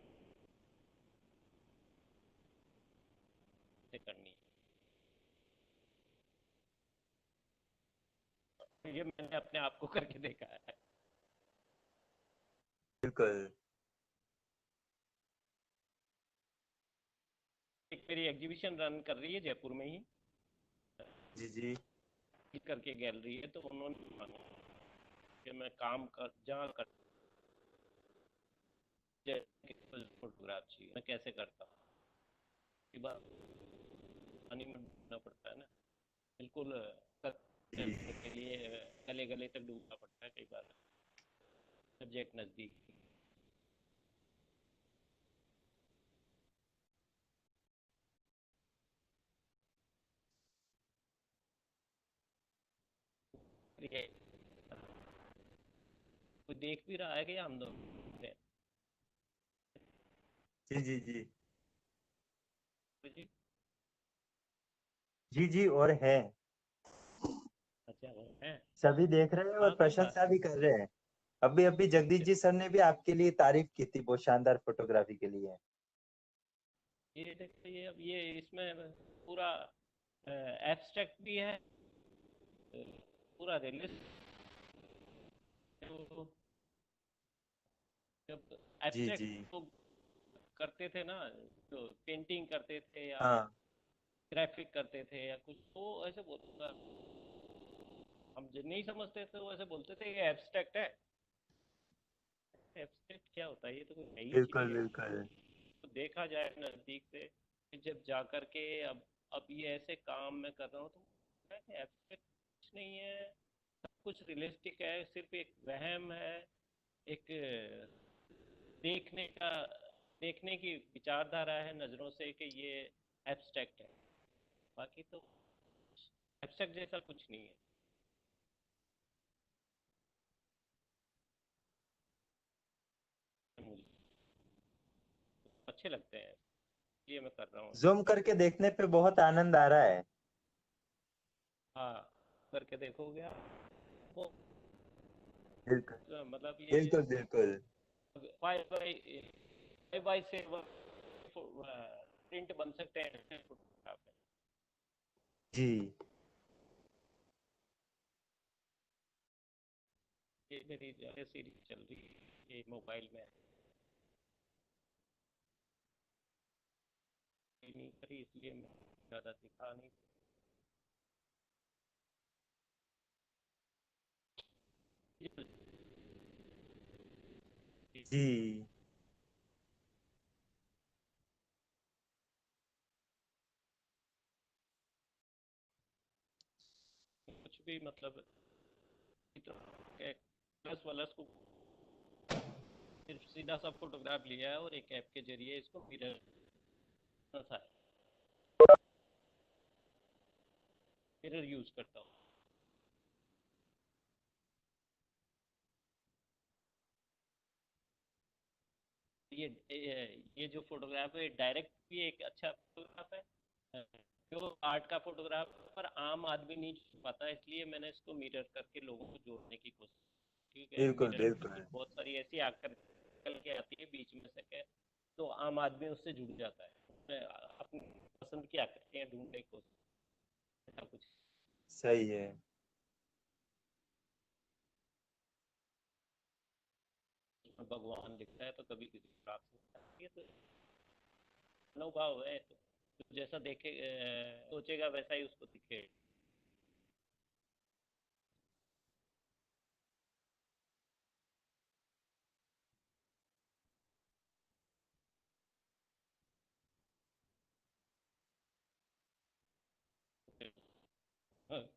से करनी है। ये मैंने अपने आप को करके देखा है। बिल्कुल। एक मेरी एग्जीबिशन रन कर रही है जयपुर में ही, जी जी करके गैलरी है, तो उन्होंने मांगा कि मैं काम कर जहाँ कर फोटोग्राफ चाहिए, मैं कैसे करता हूँ। कई बार पानी में डूबना पड़ता है ना, बिल्कुल जी। के लिए गले गले तक डूबना पड़ता है कई बार, सब्जेक्ट नजदीक। ये कोई देख भी रहा है कि हम दोनों ने? जी जी जी जी, जी जी, और है। अच्छा वो है। सभी देख रहे हैं और हाँ, कोई बात। प्रशंसा भी कर रहे हैं। अभी अभी जगदीश जी सर ने भी आपके लिए तारीफ की थी बहुत शानदार फोटोग्राफी के लिए। ये देखो, ये अब ये इसमें पूरा एब्स्ट्रैक्ट भी है, पूरा रियलिस्ट। तो जब जी जी। एब्स्ट्रैक्ट तो करते थे ना, तो पेंटिंग करते थे या हाँ ग्राफिक करते थे या कुछ, तो ऐसे बोलता, हम जो नहीं समझते थे वो ऐसे बोलते थे ये एब्स्ट्रैक्ट है। एब्स्ट्रैक्ट क्या होता है? ये तो कोई नई चीज बिल्कुल है। बिल्कुल। तो देखा जाए नजदीक से, फिर जब जा कर के अब ये ऐसे काम मैं कर रहा हूँ तो एब्स्ट्रैक्ट कुछ नहीं है, सब कुछ रियलिस्टिक है, सिर्फ एक वहम है, एक देखने का देखने की विचारधारा है नजरों से कि ये एब्स्ट्रैक्ट है, बाकी तो एब्स्ट्रैक्ट जैसा कुछ नहीं है। मुझे अच्छे लगते हैं, ये मैं कर रहा हूँ। जूम करके देखने पे बहुत आनंद आ रहा है। हाँ, करके देखोगे आप, वो बिल्कुल मतलब ये बिल्कुल बिल्कुल। 5 बाई 7 प्रिंट बन सकते हैं ऐसे फोटोग्राफ है। जी ये मेरी सीरीज चल रही है ये मोबाइल में, नहीं करी इसलिए मैं ज़्यादा दिखा नहीं। जी कुछ भी मतलब प्लस वालस को सिर्फ सीधा सा फोटोग्राफ लिया है और एक ऐप के जरिए इसको मिरर यूज करता हूँ। ये जो फोटोग्राफ है डायरेक्ट भी एक अच्छा फोटोग्राफ है, जो आर्ट का फोटोग्राफ पर आम आदमी नहीं छू पाता, इसलिए मैंने इसको मिरर करके लोगों को जोड़ने की कोशिश, ठीक है। बिल्कुल मिरर बिल्कुल। बहुत सारी ऐसी आकर के आती है बीच में से के, तो आम आदमी उससे जुड़ जाता है, अपनी पसंद की आकृतियां ढूंढने की कोशिश, ऐसा कुछ। सही है। भगवान दिखता है तो कभी किसी प्राप्त होता है, ये तो अनुभव है, तो जैसा देखे सोचेगा वैसा ही उसको दिखेगा। हाँ,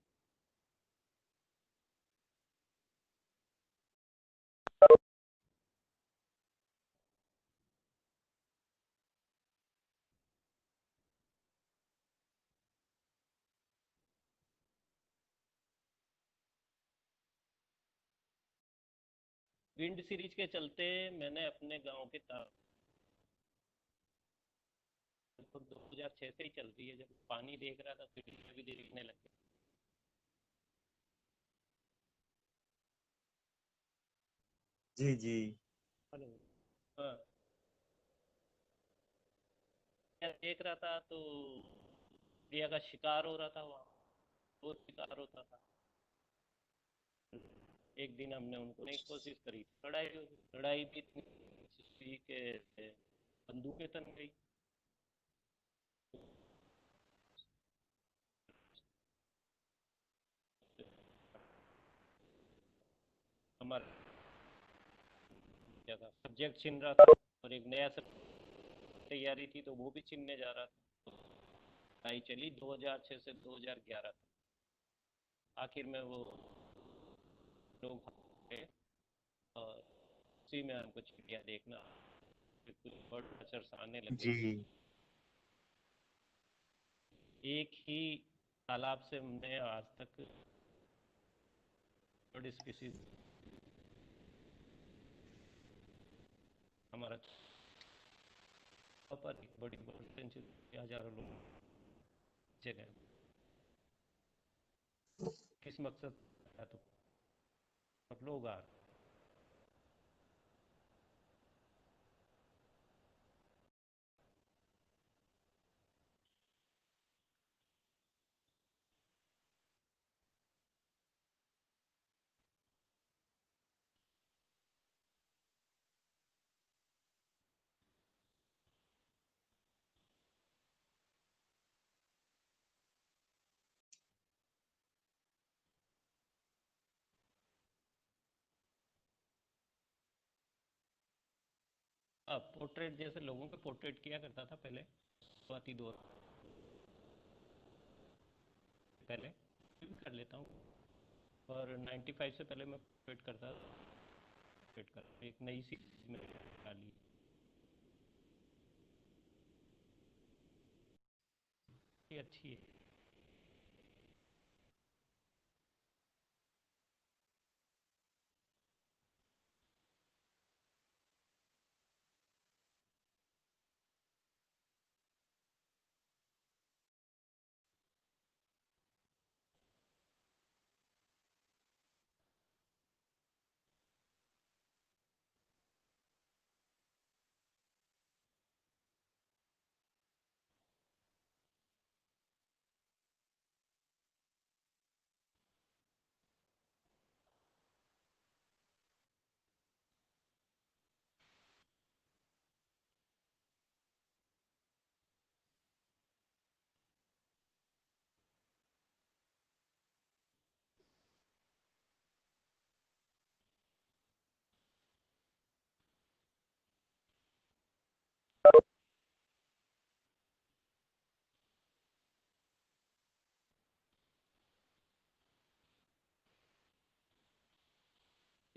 विंड सीरीज के चलते मैंने अपने गांव के तो 2006 से ही चल रही है, जब पानी देख रहा था तो भी देखने लग गया। जी जी। हेलो। हाँ, मैं देख रहा था तो चिड़िया का शिकार हो रहा था वहाँ, वो शिकार होता था। एक दिन हमने उनको नहीं कोशिश करी, लड़ाई हो गई, लड़ाई भी इतनी हुई कि बंदूकें तन गई। हमारा क्या था, सब्जेक्ट छिन रहा था और एक नया सब तैयारी थी तो वो भी छिनने जा रहा था। लड़ाई चली 2006 से 2011 तक। आखिर में वो लोग गए और उसी में हमको चिड़िया देखना, फिर कुछ बर्ड वॉचर्स आने लगे। जी एक ही तालाब से हमने आज तक बर्ड स्पीसीज, हमारा पर एक बड़ी बर्ड सेंचुरी, हजारों लोग जगह किस मकसद है तो सब लोग आ रहे। पोर्ट्रेट जैसे लोगों के पोर्ट्रेट किया करता था पहले, शुरुआती दौर पहले भी कर लेता हूँ। और 95 से पहले मैं पोर्ट्रेट करता था, पोर्ट्रेट कर एक नई सीरीज में डाली, ये अच्छी है।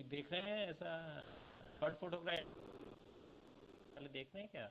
देख रहे हैं ऐसा बर्ड फोटोग्राफ पहले देख रहे हैं क्या?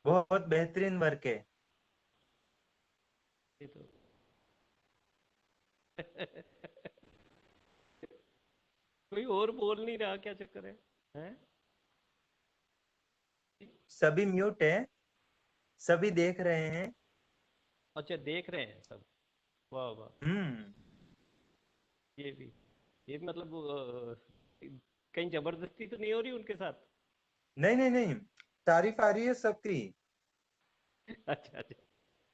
बहुत बेहतरीन वर्क है। ये तो कोई और बोल नहीं रहा, क्या चक्कर है? हैं? सभी म्यूट है, सभी देख रहे हैं। अच्छा, देख रहे हैं सब। वाह वाह। हम्म। ये भी मतलब कहीं जबरदस्ती तो नहीं हो रही उनके साथ? नहीं नहीं नहीं, तारीफ आ रही है सबकी। अच्छा अच्छा,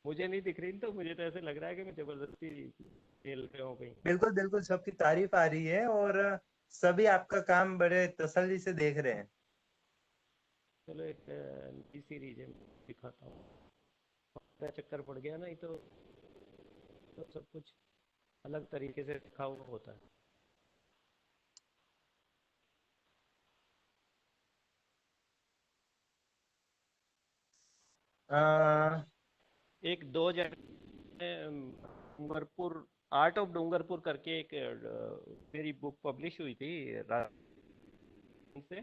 मुझे नहीं दिख रही, तो मुझे तो ऐसे लग रहा है कि मैं जबरदस्ती खेल रहे हो कहीं। बिल्कुल बिल्कुल, सबकी तारीफ आ रही है और सभी आपका काम बड़े तसल्ली से देख रहे हैं। चलो एक नई सीरीज है, दिखाता हूँ। क्या चक्कर पड़ गया, नहीं तो सब कुछ अलग तरीके से दिखा हुआ होता है। आ, एक 2000 में डूंगरपुर, आर्ट ऑफ डूंगरपुर करके एक मेरी बुक पब्लिश हुई थी राजस्थान से।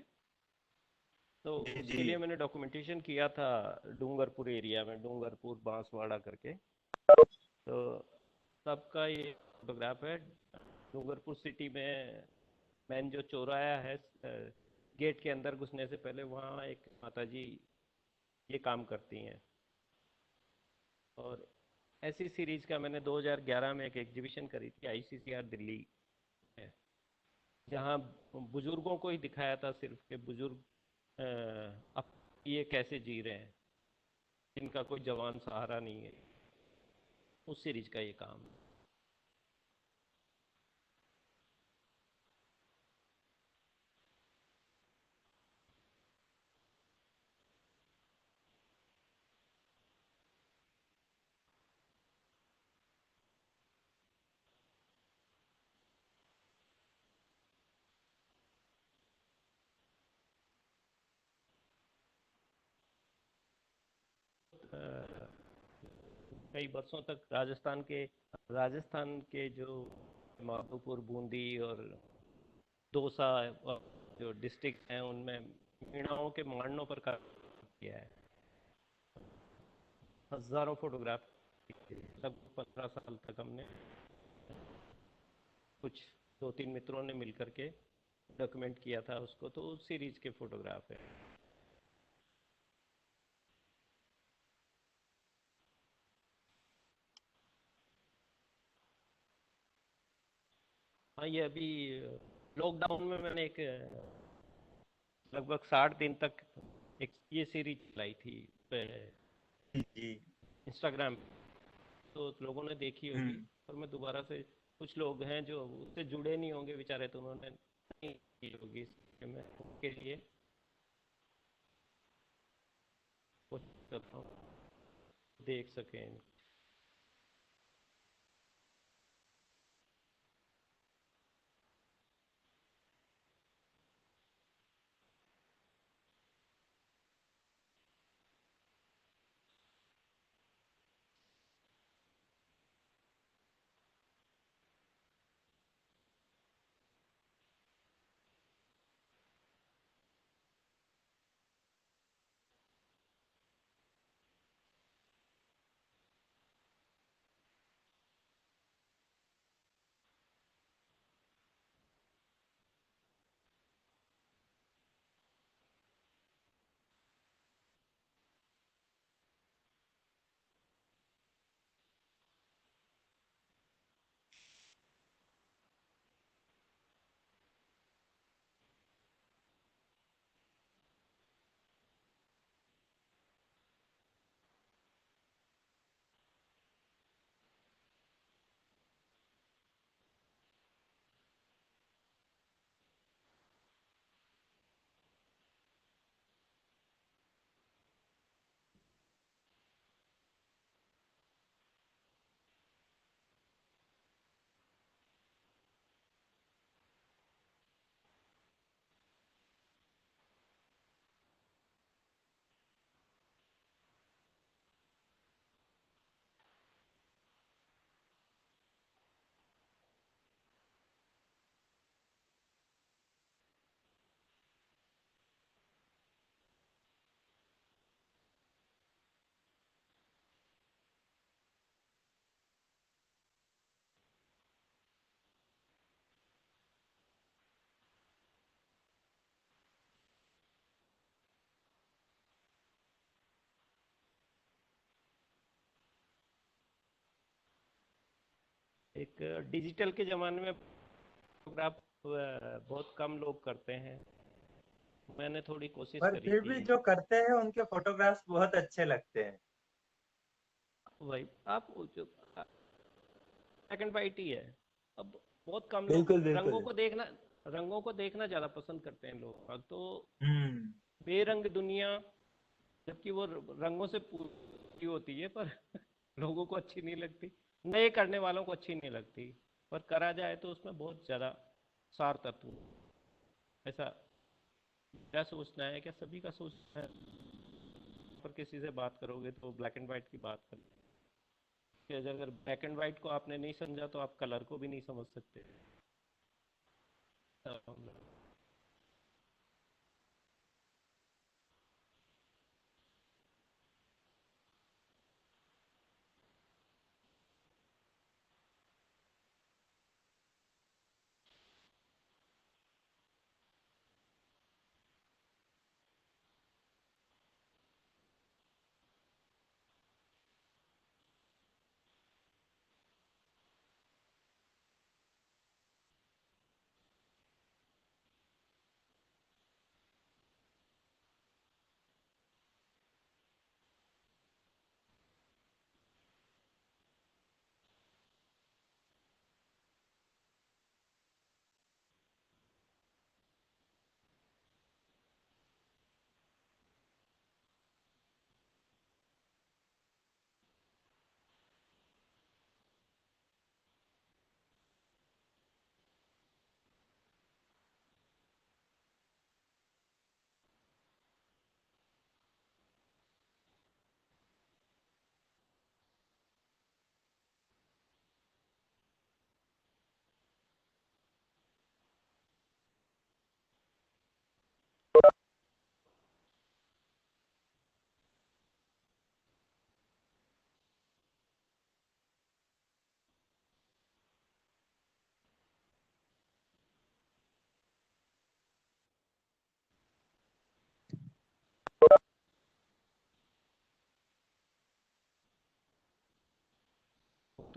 तो जी जी। उसके लिए मैंने डॉक्यूमेंटेशन किया था डूंगरपुर एरिया में, डूंगरपुर बांसवाड़ा करके। तो तब का ये फोटोग्राफ है। डूंगरपुर सिटी में मैन जो चौराहा है, गेट के अंदर घुसने से पहले वहाँ एक माता जी ये काम करती हैं। और ऐसी सीरीज का मैंने 2011 में एक एग्जीबिशन करी थी आईसीसीआर दिल्ली में, जहाँ बुजुर्गों को ही दिखाया था सिर्फ, के बुजुर्ग अब ये कैसे जी रहे हैं। जिनका कोई जवान सहारा नहीं है, उस सीरीज का ये काम है। कई वर्षों तक राजस्थान के जो माधोपुर, बूंदी और दौसा जो डिस्ट्रिक्ट हैं, उनमें मीणाओं के मांडनों पर काम किया है। हजारों फोटोग्राफ, लगभग 15 साल तक हमने कुछ 2-3 मित्रों ने मिलकर के डॉक्यूमेंट किया था उसको, तो उस सीरीज के फोटोग्राफ है। हाँ, ये अभी लॉकडाउन में मैंने एक लगभग 60 दिन तक एक ये सीरीज चलाई थी जी। इंस्टाग्राम, तो लोगों ने देखी होगी। और मैं दोबारा से, कुछ लोग हैं जो उससे जुड़े नहीं होंगे बेचारे, तो उन्होंने नहीं की होगी, इसलिए मैं उनके लिए कोशिश करता हूँ देख सकें। एक डिजिटल के ज़माने में फोटोग्राफ बहुत कम लोग करते हैं। मैंने थोड़ी कोशिश पर करी फिर थी। भी जो करते हैं उनके फोटोग्राफ्स बहुत अच्छे लगते हैं। वही, आप जो ब्लैक एंड वाइट ही है। अब बहुत कम लोग बिल्कुल बिल्कुल। रंगों को देखना ज़्यादा पसंद करते हैं लोग। अब तो हम्म। बेरंग दुनिया, जबकि वो रंगों से पूरी होती है, पर लोगों को अच्छी नहीं लगती, नए करने वालों को अच्छी नहीं लगती। पर करा जाए तो उसमें बहुत ज़्यादा सार तत्व, ऐसा क्या सोचना है, क्या सभी का सोचना है? पर किसी से बात करोगे तो ब्लैक एंड वाइट की बात कर, अगर ब्लैक एंड वाइट को आपने नहीं समझा तो आप कलर को भी नहीं समझ सकते।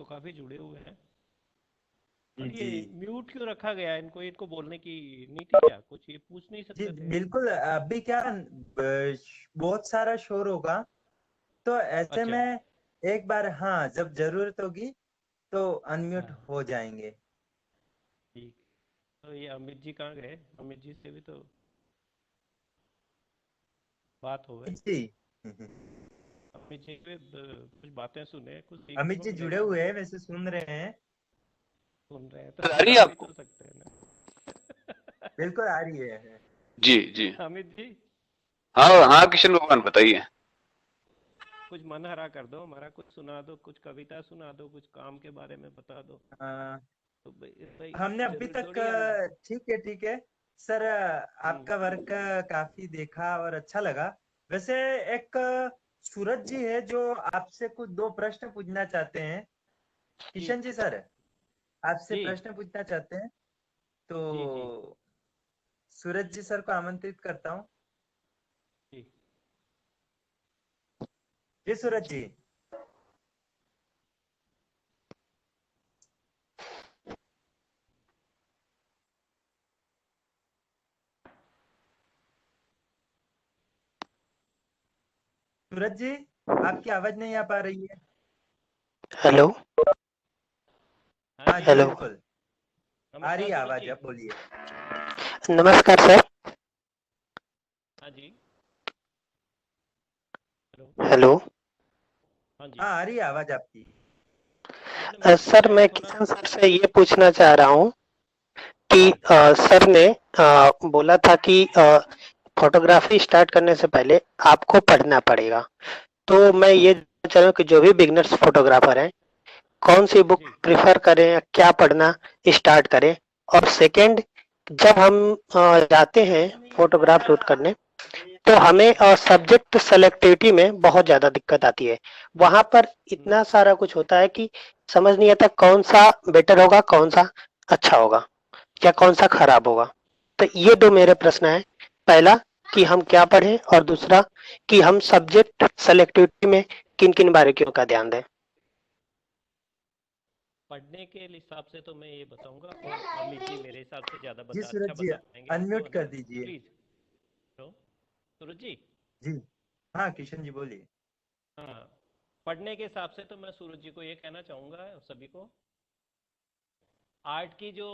तो काफी जुड़े हुए हैं। जी और ये जी म्यूट क्यों रखा गया है? इनको बोलने की नीति क्या? कुछ ये पूछ नहीं जी सकते थे? बिल्कुल। अभी क्या बहुत सारा शोर होगा, तो ऐसे अच्छा। में एक बार हाँ जब जरूरत होगी तो अनम्यूट हाँ, हो जाएंगे। ठीक। तो ये अमित जी कहाँ गए? अमित जी से भी तो बात हो गई। जी अमित जी पे कुछ बातें सुने, कुछ सीखने अमित को जी जुड़े मिलेगा हुए हैं, हमको। वैसे सुन रहे हैं। सुन रहे हैं तो आ रही है सुना भी आपको? तो सकते हैं ना। बिल्कुल आ रही है। जी जी। अमित जी, हाँ हाँ, किशन भगवान बताइए। कुछ मन हरा कर दो हमारा, कुछ सुना दो, कुछ कविता सुना दो, कुछ काम के बारे में बता दो। अ, तो भाई हमने अभी जरूरी तक थोड़ी हम। ठीक है सर, हम्म, आपका वर्क काफी देखा और अच्छा लगा। वैसे एक सूरज जी है जो आपसे कुछ दो प्रश्न पूछना चाहते हैं। जी किशन जी सर आपसे जी प्रश्न पूछना चाहते हैं, जी जी तो सूरज जी सर को आमंत्रित करता हूँ। जी। जी सूरज जी। सूरज जी आपकी आवाज नहीं आ पा रही है। हेलो। हाँ हाँ जी, जी हेलो। बिल्कुल आ रही नमस्कार है सूरज आवाज, जी। अब बोलिए। नमस्कार सर। हाँ जी। हेलो। हेलो। हाँ जी। हाँ आ रही है आवाज आपकी। आपने म्यूट सर किया है मैं थोड़ा। किशन सर से ये पूछना चाह रहा हूँ कि सर ने बोला था कि फोटोग्राफी स्टार्ट करने से पहले आपको पढ़ना पड़ेगा। तो मैं ये जानना चाह रहा हूँ कि जो भी बिगनर्स फोटोग्राफर हैं, कौन सी बुक जी प्रिफर करें या क्या पढ़ना स्टार्ट करें। और सेकंड, जब हम जाते हैं फोटोग्राफ शूट करने, तो हमें सब्जेक्ट सेलेक्टिविटी में बहुत ज्यादा दिक्कत आती है। वहां पर हम्म, इतना सारा कुछ होता है कि समझ नहीं आता कौन सा बेटर होगा, कौन सा अच्छा होगा या कौन सा खराब होगा। तो ये दो मेरे प्रश्न है। पहला कि हम क्या पढ़ें, और दूसरा कि हम सब्जेक्ट सेलेक्टिविटी में किन किन बारीकियों का ध्यान दें। पढ़ने के हिसाब से तो मैं ये बताऊंगा, और अमित जी मेरे हिसाब से ज्यादा जी अच्छा सूरज जी बता पाएंगे आपको। अनम्यूट कर अनम्यूट दीजिए। प्लीज। तो सूरज जी। जी हाँ किशन जी बोलिए। हाँ, पढ़ने के हिसाब से तो मैं सूरज जी को ये कहना चाहूंगा सभी को, आर्ट की जो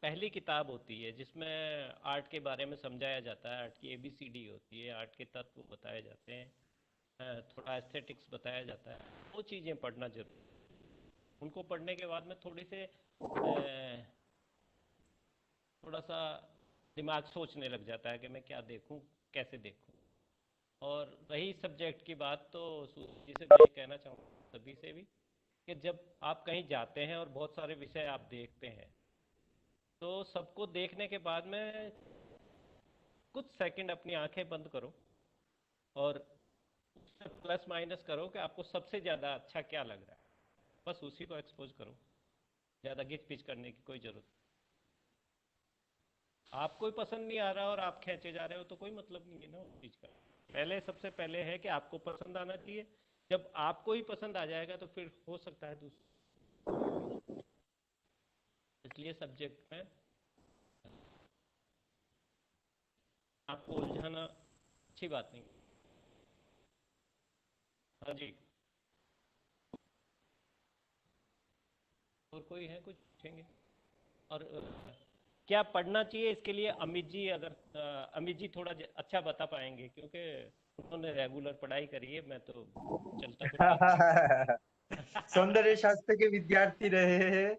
पहली किताब होती है जिसमें आर्ट के बारे में समझाया जाता है, आर्ट की ABCD होती है, आर्ट के तत्व बताए जाते हैं, थोड़ा एस्थेटिक्स बताया जाता है, वो चीज़ें पढ़ना जरूरी है। उनको पढ़ने के बाद में थोड़ा सा दिमाग सोचने लग जाता है कि मैं क्या देखूं, कैसे देखूं। और रही सब्जेक्ट की बात, तो सूरज जी से मैं ये कहना चाहूँगा सभी से भी, कि जब आप कहीं जाते हैं और बहुत सारे विषय आप देखते हैं, तो सबको देखने के बाद में कुछ सेकंड अपनी आंखें बंद करो और प्लस माइनस करो कि आपको सबसे ज़्यादा अच्छा क्या लग रहा है। बस उसी को एक्सपोज करो, ज़्यादा घिच पिच करने की कोई ज़रूरत नहीं। आपको ही पसंद नहीं आ रहा और आप खींचे जा रहे हो तो कोई मतलब नहीं है ना उस चीज़ का। पहले सबसे पहले है कि आपको पसंद आना चाहिए। जब आपको ही पसंद आ जाएगा तो फिर हो सकता है दूसरा भी। इसलिए सब्जेक्ट में आपको उलझाना अच्छी बात नहीं। हाँ जी। और कोई है कुछ पूछेंगे? और क्या पढ़ना चाहिए इसके लिए अमित जी, अगर अमित जी थोड़ा अच्छा बता पाएंगे, क्योंकि उन्होंने रेगुलर पढ़ाई करी है, मैं तो चलता फिरता। सौंदर्य शास्त्र के विद्यार्थी रहे हैं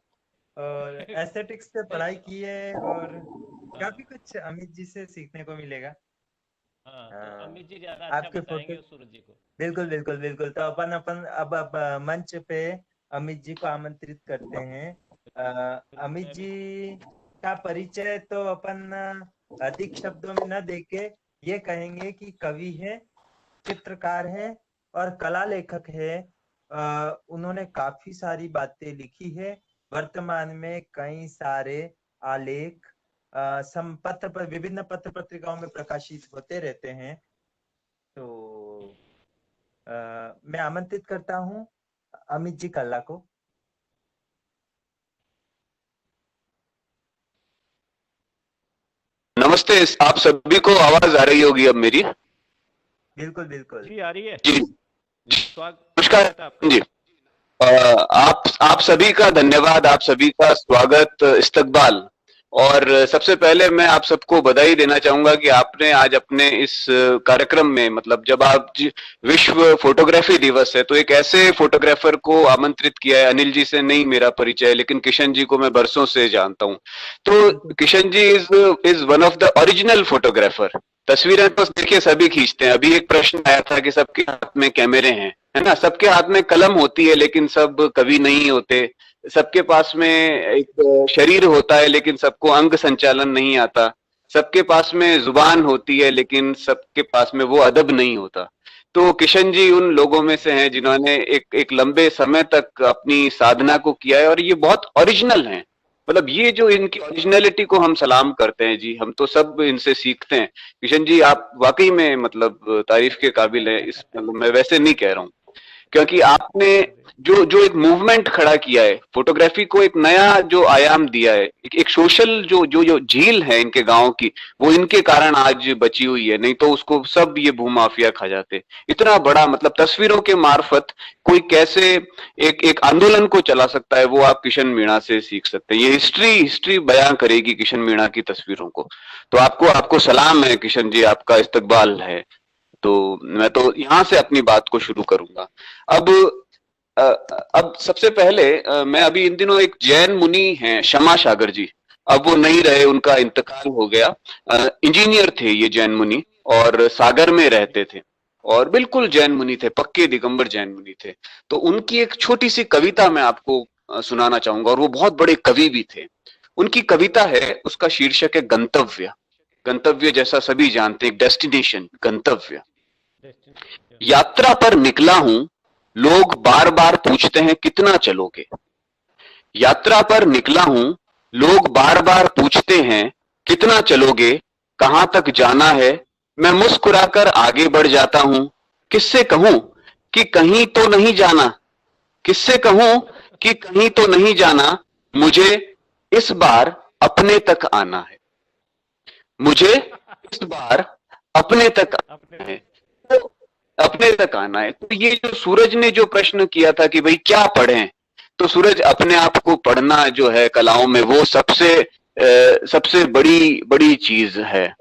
और एस्थेटिक्स से नहीं पढ़ाई तो की है, और हाँ काफी कुछ अमित जी से सीखने को मिलेगा। हाँ, तो हाँ, अमित जी ज्यादा अच्छा आपके फोटो बताएंगे उस सूरज जी को। बिल्कुल बिल्कुल बिल्कुल। तो अपन अपन अब मंच पे अमित जी को आमंत्रित करते हैं। बिल्कुल, अमित मैं भी। जी का परिचय तो अपन अधिक शब्दों में न देके ये कहेंगे कि कवि है, चित्रकार है और कला लेखक है। उन्होंने काफी सारी बातें लिखी है। वर्तमान में कई सारे आलेख संपत्र पर विभिन्न पत्र पत्रिकाओं में प्रकाशित होते रहते हैं। तो मैं आमंत्रित करता हूँ अमित जी कल्ला को। नमस्ते, आप सभी को आवाज आ रही होगी अब मेरी? बिल्कुल बिल्कुल जी आ रही है। जी, नमस्कार नमस्कार जी। आप सभी का धन्यवाद, आप सभी का स्वागत, इस्तकबाल। और सबसे पहले मैं आप सबको बधाई देना चाहूंगा कि आपने आज अपने इस कार्यक्रम में, मतलब जब आप विश्व फोटोग्राफी दिवस है तो एक ऐसे फोटोग्राफर को आमंत्रित किया है। अनिल जी से नहीं मेरा परिचय, लेकिन किशन जी को मैं बरसों से जानता हूं। तो Kishan ji is one of the original photographer. तस्वीरें तो देखिए सभी खींचते हैं। अभी एक प्रश्न आया था कि सबके हाथ में कैमरे हैं, है ना, सबके हाथ में कलम होती है लेकिन सब कवि नहीं होते। सबके पास में एक शरीर होता है लेकिन सबको अंग संचालन नहीं आता। सबके पास में जुबान होती है लेकिन सबके पास में वो अदब नहीं होता। तो किशन जी उन लोगों में से हैं जिन्होंने एक लंबे समय तक अपनी साधना को किया है और ये बहुत ओरिजिनल हैं। मतलब ये जो इनकी ओरिजिनलिटी को हम सलाम करते हैं जी, हम तो सब इनसे सीखते हैं। किशन जी आप वाकई में मतलब तारीफ के काबिल है। इस मैं वैसे नहीं कह रहा हूँ, क्योंकि आपने जो एक मूवमेंट खड़ा किया है, फोटोग्राफी को एक नया जो आयाम दिया है, एक सोशल जो झील है इनके गांव की, वो इनके कारण आज बची हुई है, नहीं तो उसको सब ये भूमाफिया खा जाते। इतना बड़ा मतलब तस्वीरों के मार्फत कोई कैसे एक आंदोलन को चला सकता है, वो आप किशन मीणा से सीख सकते हैं। ये हिस्ट्री बयां करेगी किशन मीणा की तस्वीरों को। तो आपको सलाम है किशन जी, आपका इस्तकबाल है। तो मैं तो यहां से अपनी बात को शुरू करूंगा। अब सबसे पहले मैं अभी इन दिनों एक जैन मुनि हैं क्षमा सागर जी, अब वो नहीं रहे, उनका इंतकाल हो गया। इंजीनियर थे ये जैन मुनि और सागर में रहते थे और बिल्कुल जैन मुनि थे, पक्के दिगंबर जैन मुनि थे। तो उनकी एक छोटी सी कविता मैं आपको सुनाना चाहूंगा, और वो बहुत बड़े कवि भी थे। उनकी कविता है, उसका शीर्षक है गंतव्य। गंतव्य जैसा सभी जानते हैं, डेस्टिनेशन, गंतव्य। यात्रा पर निकला हूं, लोग बार बार पूछते हैं कितना चलोगे। यात्रा पर निकला हूं, लोग बार बार पूछते हैं कितना चलोगे, कहां तक जाना है। मैं मुस्कुराकर आगे बढ़ जाता हूं, किससे कहूं कि कहीं तो नहीं जाना, किससे कहूं कि कहीं तो नहीं जाना। मुझे इस बार अपने तक आना है, मुझे इस बार अपने तक आना है, अपने तक आना है। तो ये जो सूरज ने जो प्रश्न किया था कि भाई क्या पढ़ें, तो सूरज अपने आप को पढ़ना जो है कलाओं में, वो सबसे बड़ी चीज है।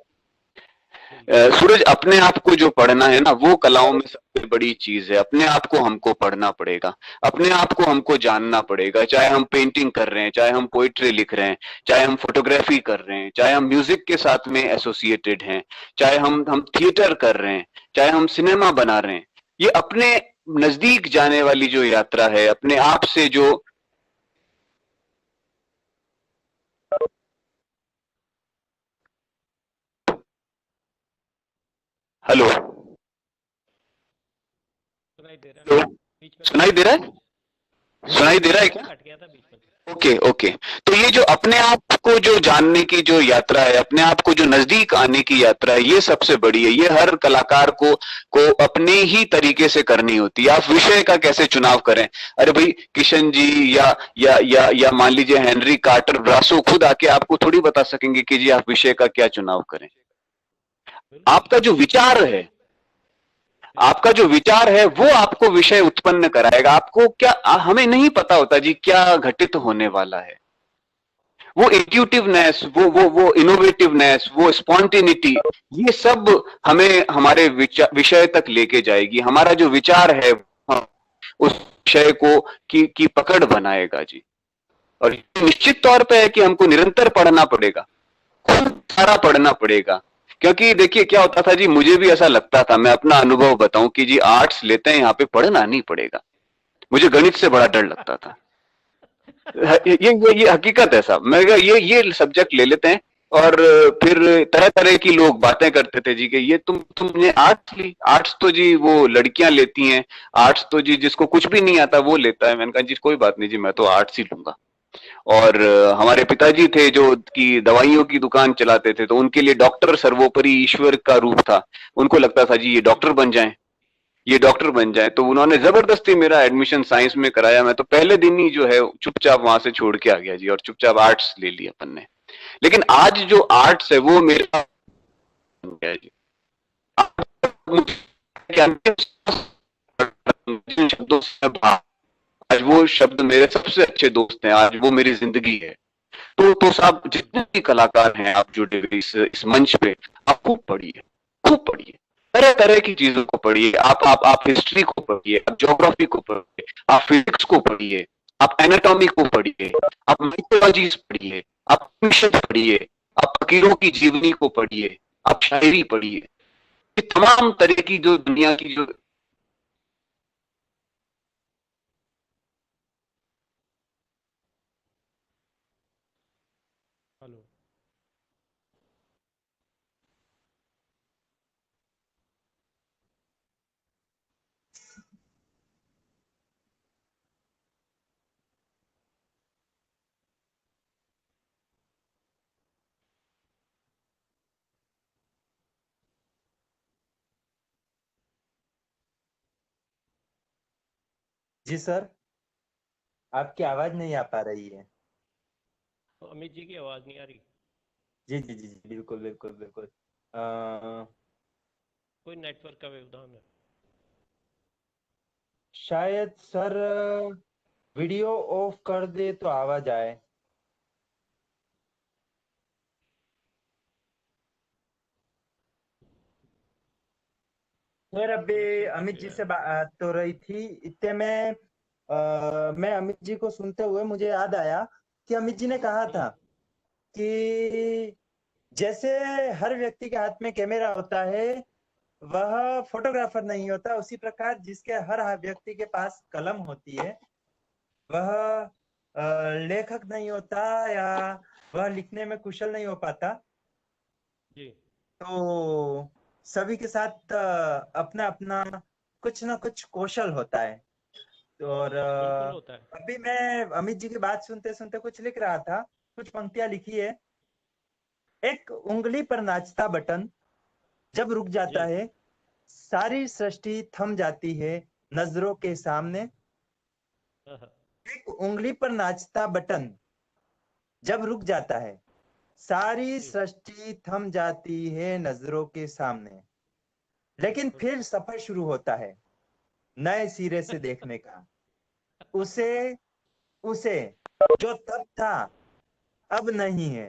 सूरज अपने आप को जो पढ़ना है ना, वो कलाओं में सबसे बड़ी चीज है। अपने आप को हमको पढ़ना पड़ेगा, अपने आप को हमको जानना पड़ेगा। चाहे हम पेंटिंग कर रहे हैं, चाहे हम पोइट्री लिख रहे हैं, चाहे हम फोटोग्राफी कर रहे हैं, चाहे हम म्यूजिक के साथ में एसोसिएटेड हैं, चाहे हम थिएटर कर रहे हैं, चाहे हम सिनेमा बना रहे हैं। ये अपने नजदीक जाने वाली जो यात्रा है, अपने आप से जो हेलो सुनाई दे रहा है? सुनाई दे रहा है क्या? कट गया था बीच में। ओके। तो ये जो अपने आप को जो जानने की जो यात्रा है, अपने आप को जो नजदीक आने की यात्रा है, ये सबसे बड़ी है। ये हर कलाकार को अपने ही तरीके से करनी होती है। आप विषय का कैसे चुनाव करें? अरे भाई किशन जी या मान लीजिए हेनरी कार्टर ब्रासो खुद आके आपको थोड़ी बता सकेंगे कि जी आप विषय का क्या चुनाव करें। आपका जो विचार है, आपका जो विचार है वो आपको विषय उत्पन्न कराएगा। आपको क्या, हमें नहीं पता होता जी क्या घटित होने वाला है। वो इंट्यूटिवनेस, वो इनोवेटिवनेस, वो स्पॉन्टेनिटी, ये सब हमें हमारे विषय तक लेके जाएगी। हमारा जो विचार है उस विषय को की पकड़ बनाएगा जी। और निश्चित तौर पे है कि हमको निरंतर पढ़ना पड़ेगा, खूब सारा पढ़ना पड़ेगा। क्योंकि देखिए क्या होता था जी, मुझे भी ऐसा लगता था, मैं अपना अनुभव बताऊं कि जी आर्ट्स लेते हैं, यहाँ पे पढ़ना नहीं पड़ेगा। मुझे गणित से बड़ा डर लगता था। ये हकीकत है साहब। मैं ये सब्जेक्ट ले लेते हैं, और फिर तरह तरह की लोग बातें करते थे जी कि ये तुमने आर्ट्स ली। आर्ट्स तो जी वो लड़कियां लेती हैं, आर्ट्स तो जी जिसको कुछ भी नहीं आता वो लेता है। मैंने कहा जी कोई बात नहीं जी, मैं तो आर्ट्स ही लूंगा। और हमारे पिताजी थे जो की दवाइयों की दुकान चलाते थे, तो उनके लिए डॉक्टर सर्वोपरि ईश्वर का रूप था। उनको लगता था जी ये डॉक्टर बन जाएं। ये डॉक्टर बन जाए, तो उन्होंने जबरदस्ती मेरा एडमिशन साइंस में कराया। मैं तो पहले दिन ही जो है चुपचाप वहां से छोड़ के आ गया जी, और चुपचाप आर्ट्स ले लिया अपन ने। लेकिन आज जो आर्ट्स है वो मेरा बन गया जी। जिन शब्दों से आज वो शब्द मेरे सबसे अच्छे दोस्त हैं, आज वो मेरी जिंदगी है। तो साहब जितने भी कलाकार हैं आप जुड़े हुए इस मंच पे, आप खूब पढ़िए, खूब पढ़िए, तरह तरह की चीजों को पढ़िए। आप हिस्ट्री को पढ़िए, आप ज्योग्राफी को पढ़िए, आप फिजिक्स को पढ़िए, आप एनाटॉमी को पढ़िए, आप माइथोलॉजीज पढ़िए, आप मिशन पढ़िए, आप फकीरों की जीवनी को पढ़िए, आप शायरी पढ़िए। ये तमाम तरह की जो दुनिया की जो हेलो। जी सर, आपकी आवाज नहीं आ पा रही है। अमित जी की आवाज नहीं आ रही। जी जी जी जी, बिल्कुल बिल्कुल बिल्कुल। कोई नेटवर्क का व्यवधान है। शायद सर वीडियो ऑफ कर दे तो आवाज आए। खैर अभी कनेक्शन कट अमित जी गया से है। बात तो रही थी, इतने में मैं अमित जी को सुनते हुए मुझे याद आया कि अमित जी ने कहा था कि जैसे हर व्यक्ति के हाथ में कैमरा होता है वह फोटोग्राफर नहीं होता, उसी प्रकार जिसके हर व्यक्ति के पास कलम होती है वह लेखक नहीं होता, या वह लिखने में कुशल नहीं हो पाता। जी। तो सभी के साथ अपना अपना कुछ ना कुछ कौशल होता है। और बिल्कुल होता है। अभी मैं अमित जी की बात सुनते सुनते कुछ लिख रहा था, कुछ पंक्तियां लिखी है। एक उंगली पर नाचता बटन जब रुक जाता जी। है, सारी सृष्टि थम जाती है नजरों के सामने। हाँ, हाँ। एक उंगली पर नाचता बटन जब रुक जाता है, सारी जी। सृष्टि थम जाती है नजरों के सामने। लेकिन बिल्कुल। फिर सफर शुरू होता है नए सिरे से देखने का। उसे उसे जो तब था अब नहीं है,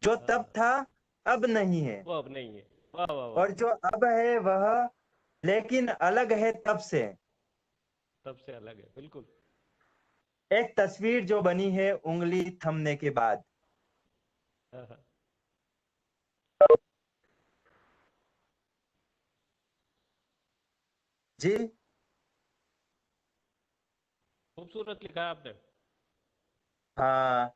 जो तब हाँ, था अब नहीं है, वो अब नहीं है। वाह वाह वाह। और जो अब है वह लेकिन अलग है तब से। तब से अलग है, बिल्कुल। एक तस्वीर जो बनी है उंगली थमने के बाद। हाँ, हाँ। जी खूबसूरत लिखा है आपने। हाँ।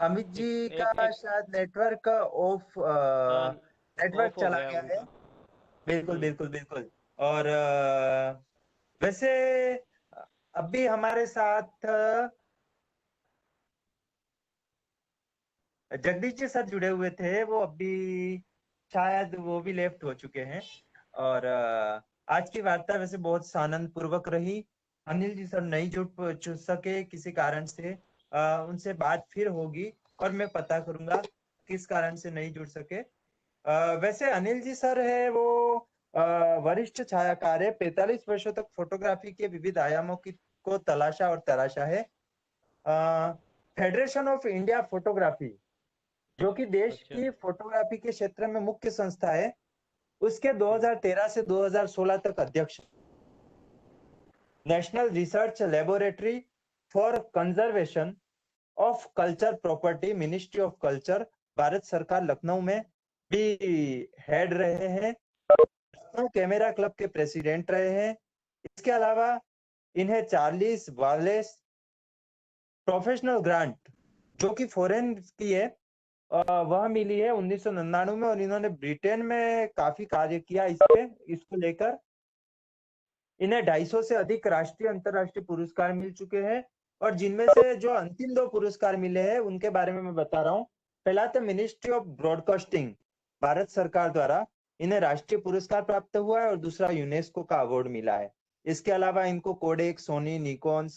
अमित एक जी एक का एक शायद नेटवर्क ऑफ हाँ, नेटवर्क ऑफ हो चला गया गया है। उनका। बिल्कुल बिल्कुल बिल्कुल। और वैसे अभी हमारे साथ जगदीश जी सर जुड़े हुए थे, वो अभी शायद वो भी लेफ्ट हो चुके हैं। और आज की वार्ता वैसे बहुत आनंद पूर्वक रही। अनिल जी सर नहीं जुड़ सके किसी कारण से, उनसे बात फिर होगी और मैं पता करूंगा किस कारण से नहीं जुड़ सके। वैसे अनिल जी सर है वो वरिष्ठ छायाकार है, 45 वर्षों तक फोटोग्राफी के विविध आयामों की को तलाशा और तराशा है। फेडरेशन ऑफ इंडिया फोटोग्राफी, जो कि देश अच्छा। की फोटोग्राफी के क्षेत्र में मुख्य संस्था है, उसके जी। 2013 से 2016 तक अध्यक्ष। National research laboratory for conservation of culture property, ministry of culture, Bharat सरकार, लखनऊ में भी हेड रहे हैं। कैमरा क्लब के प्रेसिडेंट रहे हैं। इसके अलावा इन्हें 40 वायरलेस प्रोफेशनल ग्रांट जो कि फॉरेन की है वह मिली है 1999 में, और इन्होंने ब्रिटेन में काफी कार्य किया इसको लेकर। इन्हें 250 से अधिक राष्ट्रीय अंतरराष्ट्रीय पुरस्कार मिल चुके हैं, और जिनमें से जो अंतिम 2 पुरस्कार मिले हैं उनके बारे में मैं बता रहा हूँ। पहला तो मिनिस्ट्री ऑफ ब्रॉडकास्टिंग, भारत सरकार द्वारा इन्हें राष्ट्रीय पुरस्कार प्राप्त हुआ है और दूसरा यूनेस्को का अवार्ड मिला है। इसके अलावा इनको कोडेक, सोनी, निकॉन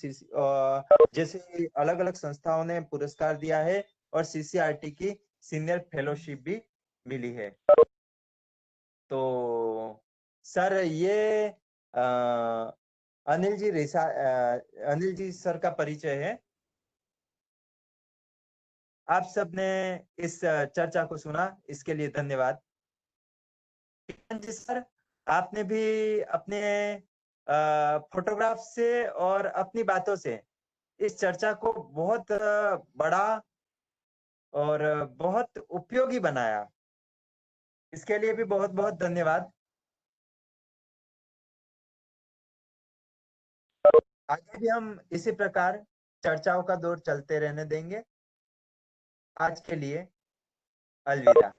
जैसे अलग अलग संस्थाओं ने पुरस्कार दिया है और CCRT की सीनियर फेलोशिप भी मिली है। तो सर ये अनिल जी सर का परिचय है। आप सबने इस चर्चा को सुना, इसके लिए धन्यवाद। जी सर, आपने भी अपने फोटोग्राफ से और अपनी बातों से इस चर्चा को बहुत बड़ा और बहुत उपयोगी बनाया, इसके लिए भी बहुत बहुत धन्यवाद। आगे भी हम इसी प्रकार चर्चाओं का दौर चलते रहने देंगे। आज के लिए अलविदा।